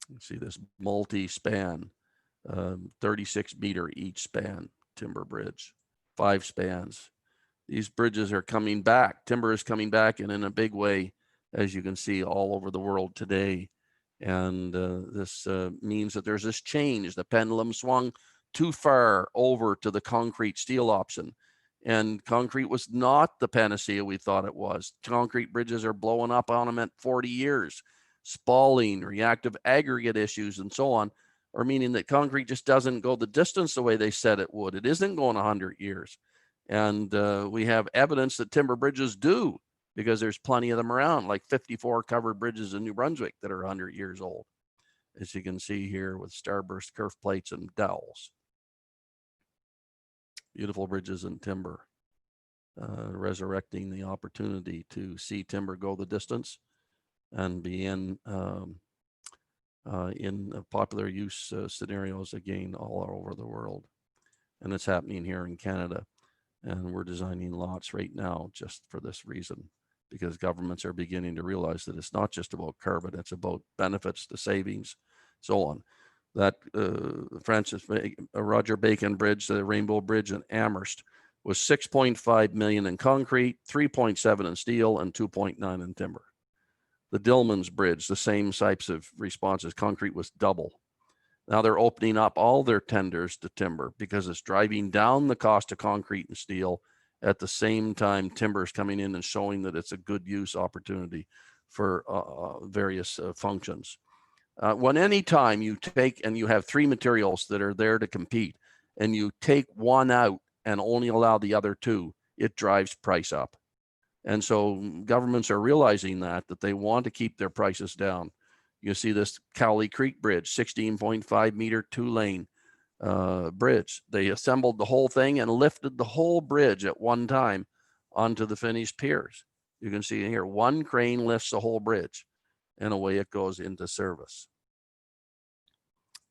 You see this multi-span, 36 meter each span timber bridge, 5 spans. These bridges are coming back. Timber is coming back, and in a big way, as you can see all over the world today. And this means that there's this change. The pendulum swung too far over to the concrete steel option. And concrete was not the panacea we thought it was. Concrete bridges are blowing up on them at 40 years. Spalling, reactive aggregate issues, and so on. or meaning that concrete just doesn't go the distance the way they said it would. It isn't going 100 years. And we have evidence that timber bridges do, because there's plenty of them around, like 54 covered bridges in New Brunswick that are 100 years old, as you can see here with starburst kerf plates and dowels. Beautiful bridges in timber, resurrecting the opportunity to see timber go the distance and be in popular use scenarios again all over the world. And it's happening here in Canada. And we're designing lots right now just for this reason, because governments are beginning to realize that it's not just about carbon, it's about benefits, the savings, so on. That Roger Bacon Bridge, the Rainbow Bridge in Amherst, was 6.5 million in concrete, 3.7 in steel, and 2.9 in timber. The Dillman's Bridge, the same types of responses. Concrete was double. Now they're opening up all their tenders to timber because it's driving down the cost of concrete and steel. At the same time, timber is coming in and showing that it's a good use opportunity for various functions. When any time you take and you have three materials that are there to compete, and you take one out and only allow the other two, it drives price up. And so governments are realizing that they want to keep their prices down. You see this Cowley Creek Bridge, 16.5 meter, 2-lane bridge. They assembled the whole thing and lifted the whole bridge at one time onto the finished piers. You can see here, one crane lifts the whole bridge, and away it goes into service.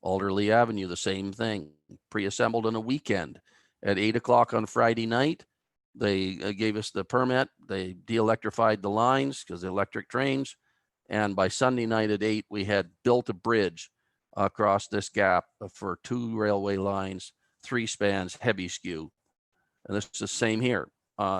Alderley Avenue, the same thing, pre-assembled on a weekend at 8 o'clock on Friday night. They gave us the permit. They de-electrified the lines because the electric trains. And by Sunday night at 8, we had built a bridge across this gap for 2 railway lines, 3 spans, heavy skew. And this is the same here.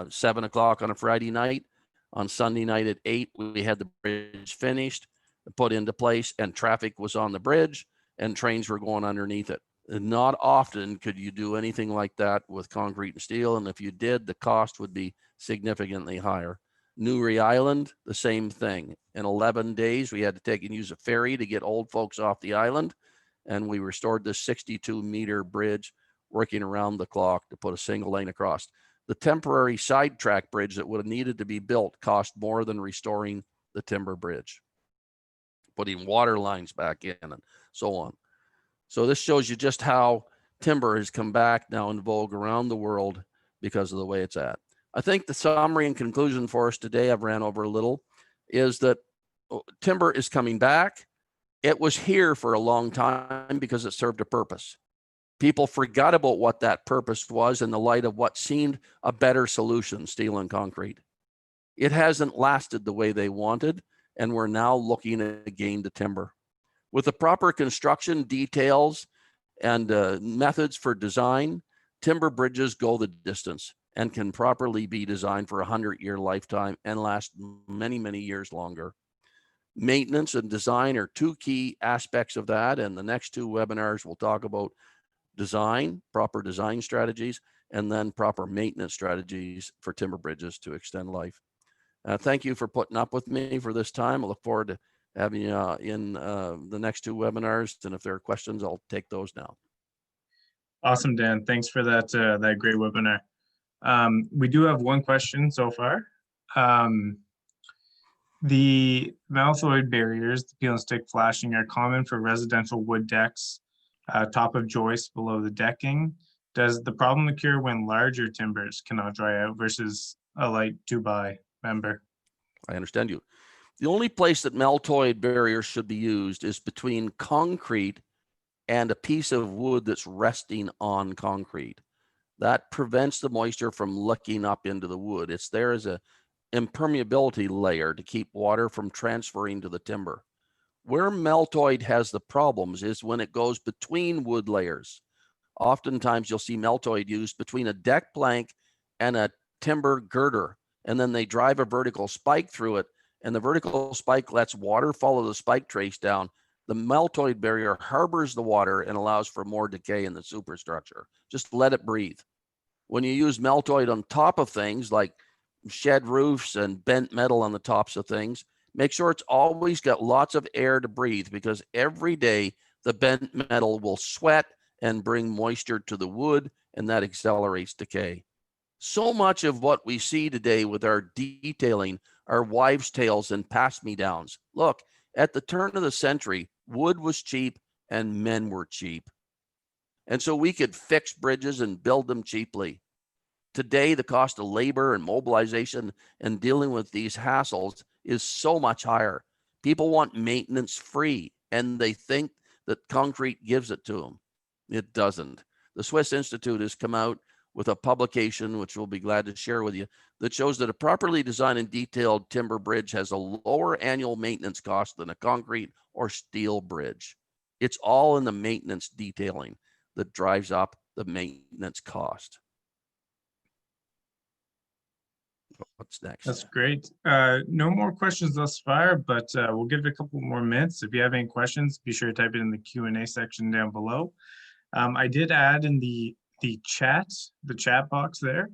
7 o'clock on a Friday night. On Sunday night at 8, we had the bridge finished, put into place, and traffic was on the bridge, and trains were going underneath it. And not often could you do anything like that with concrete and steel. And if you did, the cost would be significantly higher. Newry Island, the same thing. In 11 days, we had to take and use a ferry to get old folks off the island. And we restored this 62-meter bridge, working around the clock to put a single lane across. The temporary sidetrack bridge that would have needed to be built cost more than restoring the timber bridge, putting water lines back in and so on. So this shows you just how timber has come back now in vogue around the world because of the way it's at. I think the summary and conclusion for us today, I've ran over a little, is that timber is coming back. It was here for a long time because it served a purpose. People forgot about what that purpose was in the light of what seemed a better solution, steel and concrete. It hasn't lasted the way they wanted, and we're now looking again to timber. With the proper construction details and methods for design, timber bridges go the distance and can properly be designed for a 100-year lifetime and last many, many years longer. Maintenance and design are 2 key aspects of that, and the next 2 webinars will talk about design, proper design strategies, and then proper maintenance strategies for timber bridges to extend life. Thank you for putting up with me for this time. I look forward to having you in the next 2 webinars, and if there are questions, I'll take those now. Awesome, Dan. Thanks for that that great webinar. We do have one question so far. The malthoid barriers, the peel and stick flashing, are common for residential wood decks, top of joists below the decking. Does the problem occur when larger timbers cannot dry out versus a light 2x member? I understand you. The only place that malthoid barriers should be used is between concrete and a piece of wood that's resting on concrete. That prevents the moisture from licking up into the wood. It's there as a impermeability layer to keep water from transferring to the timber. Where malthoid has the problems is when it goes between wood layers. Oftentimes you'll see malthoid used between a deck plank and a timber girder, and then they drive a vertical spike through it, and the vertical spike lets water follow the spike trace down. The malthoid barrier harbors the water and allows for more decay in the superstructure. Just let it breathe. When you use malthoid on top of things like shed roofs and bent metal on the tops of things, make sure it's always got lots of air to breathe, because every day the bent metal will sweat and bring moisture to the wood, and that accelerates decay. So much of what we see today with our detailing are wives' tales and pass-me-downs. Look, at the turn of the century, wood was cheap and men were cheap. And so we could fix bridges and build them cheaply. Today, the cost of labor and mobilization and dealing with these hassles is so much higher. People want maintenance free, and they think that concrete gives it to them. It doesn't. The Swiss Institute has come out with a publication, which we'll be glad to share with you, that shows that a properly designed and detailed timber bridge has a lower annual maintenance cost than a concrete or steel bridge. It's all in the maintenance detailing that drives up the maintenance cost. What's next? That's great. No more questions thus far, but we'll give it a couple more minutes. If you have any questions, be sure to type it in the Q&A section down below. I did add in the chat box there,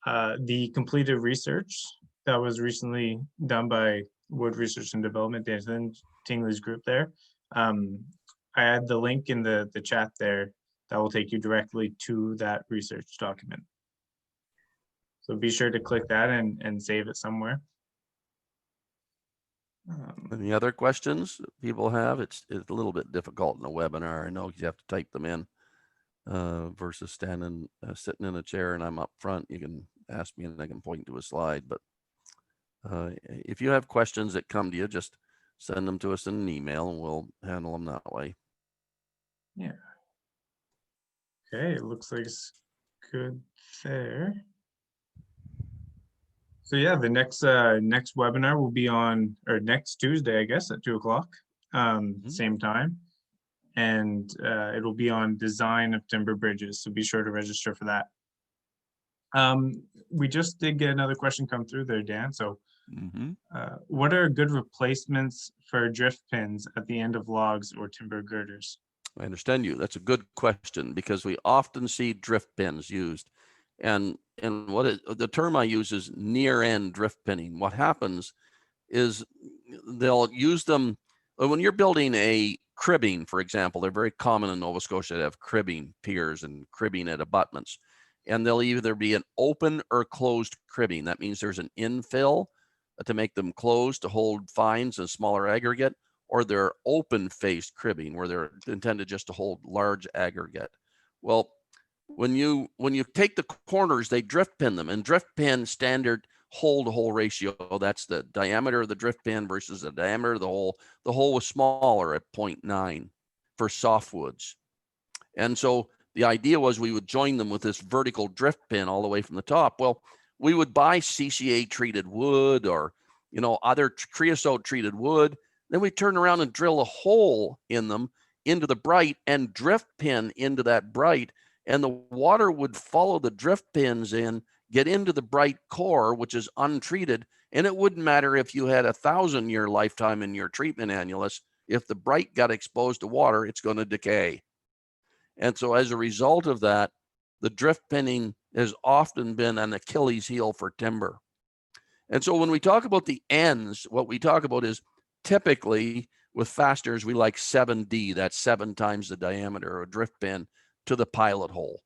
the completed research that was recently done by Wood Research and Development, Dan Tingley's group there. I add the link in the chat there that will take you directly to that research document. So be sure to click that and save it somewhere. Any other questions people have? It's a little bit difficult in a webinar. I know you have to type them in versus standing, sitting in a chair and I'm up front. You can ask me and I can point to a slide. But if you have questions that come to you, just send them to us in an email and we'll handle them that way. Yeah. Okay, it looks like it's good there. So yeah, the next webinar will be on, or next Tuesday, I guess, at 2 o'clock, same time. And it'll be on design of timber bridges. So be sure to register for that. We just did get another question come through there, Dan. So what are good replacements for drift pins at the end of logs or timber girders? I understand you. That's a good question because we often see drift pins used. And the term I use is near end drift pinning. What happens is they'll use them when you're building a cribbing, for example. They're very common in Nova Scotia to have cribbing piers and cribbing at abutments. And they'll either be an open or closed cribbing. That means there's an infill to make them closed to hold fines and smaller aggregate, or they're open faced cribbing where they're intended just to hold large aggregate. Well, when you take the corners, they drift pin them, and drift pin standard hole to hole ratio, that's the diameter of the drift pin versus the diameter of the hole. The hole was smaller at 0.9 for softwoods. And so the idea was we would join them with this vertical drift pin all the way from the top. Well, we would buy CCA treated wood or, other creosote treated wood. Then we turn around and drill a hole in them into the bright and drift pin into that bright. And the water would follow the drift pins in, get into the bright core, which is untreated. And it wouldn't matter if you had 1,000-year lifetime in your treatment annulus. If the bright got exposed to water, it's going to decay. And so as a result of that, the drift pinning has often been an Achilles heel for timber. And so when we talk about the ends, what we talk about is typically with fasteners, we like 7D, that's 7 times the diameter of a drift pin to the pilot hole.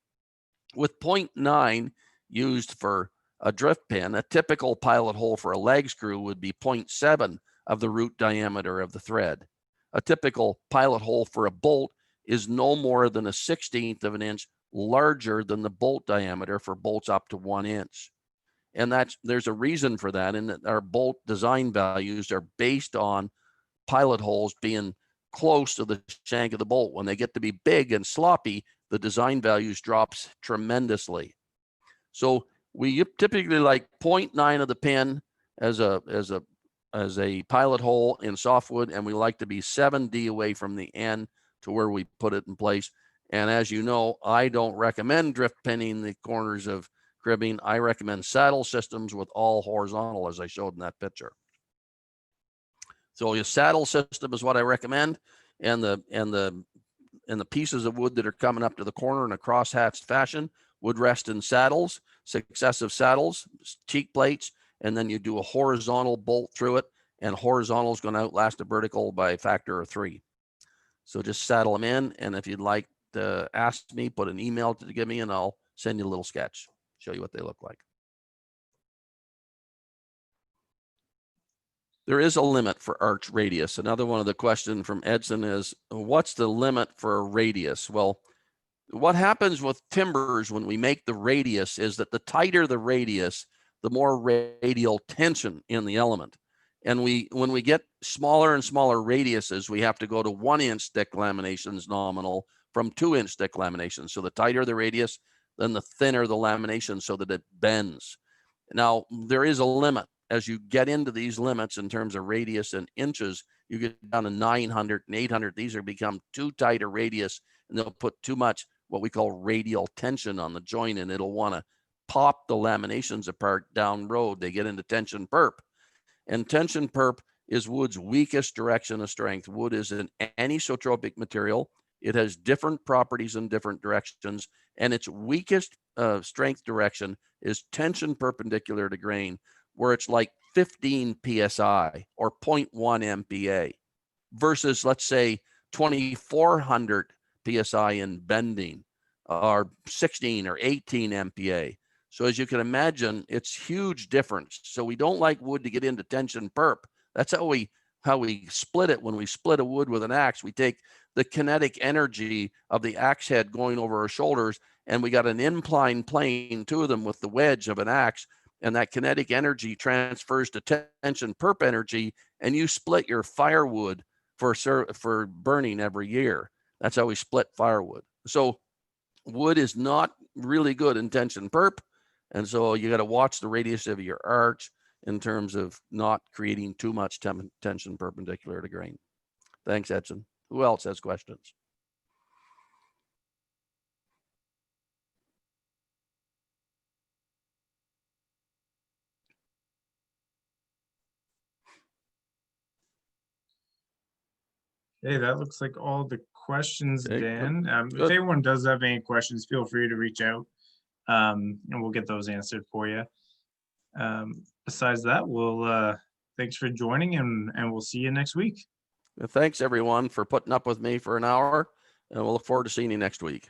With 0.9 used for a drift pin, a typical pilot hole for a lag screw would be 0.7 of the root diameter of the thread. A typical pilot hole for a bolt is no more than a 1/16 of an inch larger than the bolt diameter for bolts up to 1 inch. And there's a reason for that, in that our bolt design values are based on pilot holes being close to the shank of the bolt. When they get to be big and sloppy, the design values drops tremendously. So we typically like 0.9 of the pin as a pilot hole in softwood, and we like to be 7D away from the end to where we put it in place. And as you know, I don't recommend drift pinning the corners of cribbing. I recommend saddle systems with all horizontal, as I showed in that picture. So your saddle system is what I recommend, and the pieces of wood that are coming up to the corner in a cross-hatched fashion would rest in saddles, successive saddles, cheek plates, and then you do a horizontal bolt through it, and horizontal is going to outlast a vertical by a factor of 3. So just saddle them in. And if you'd like to ask me, put an email to give me and I'll send you a little sketch, show you what they look like. There is a limit for arch radius. Another one of the questions from Edson is, what's the limit for a radius? Well, what happens with timbers when we make the radius is that the tighter the radius, the more radial tension in the element. And when we get smaller and smaller radiuses, we have to go to 1-inch thick laminations nominal from 2-inch thick laminations. So the tighter the radius, then the thinner the lamination so that it bends. Now, there is a limit. As you get into these limits in terms of radius and inches, you get down to 900 and 800. These are become too tight a radius, and they'll put too much what we call radial tension on the joint, and it'll want to pop the laminations apart down road. They get into tension perp. And tension perp is wood's weakest direction of strength. Wood is an anisotropic material. It has different properties in different directions, and its weakest strength direction is tension perpendicular to grain, where it's like 15 psi or 0.1 MPa versus, let's say, 2400 psi in bending or 16 or 18 MPa. So as you can imagine, it's huge difference. So we don't like wood to get into tension perp. That's how we split it. When we split a wood with an axe, we take the kinetic energy of the axe head going over our shoulders, and we got an incline plane to them with the wedge of an axe, and that kinetic energy transfers to tension perp energy, and you split your firewood for burning every year. That's how we split firewood. So wood is not really good in tension perp, and so you got to watch the radius of your arch in terms of not creating too much tension perpendicular to grain. Thanks, Edson. Who else has questions? Hey, that looks like all the questions, Okay, Dan. If good. anyone does have any questions, feel free to reach out, and we'll get those answered for you. Besides that, thanks for joining, and we'll see you next week. Thanks, everyone, for putting up with me for an hour, and we'll look forward to seeing you next week.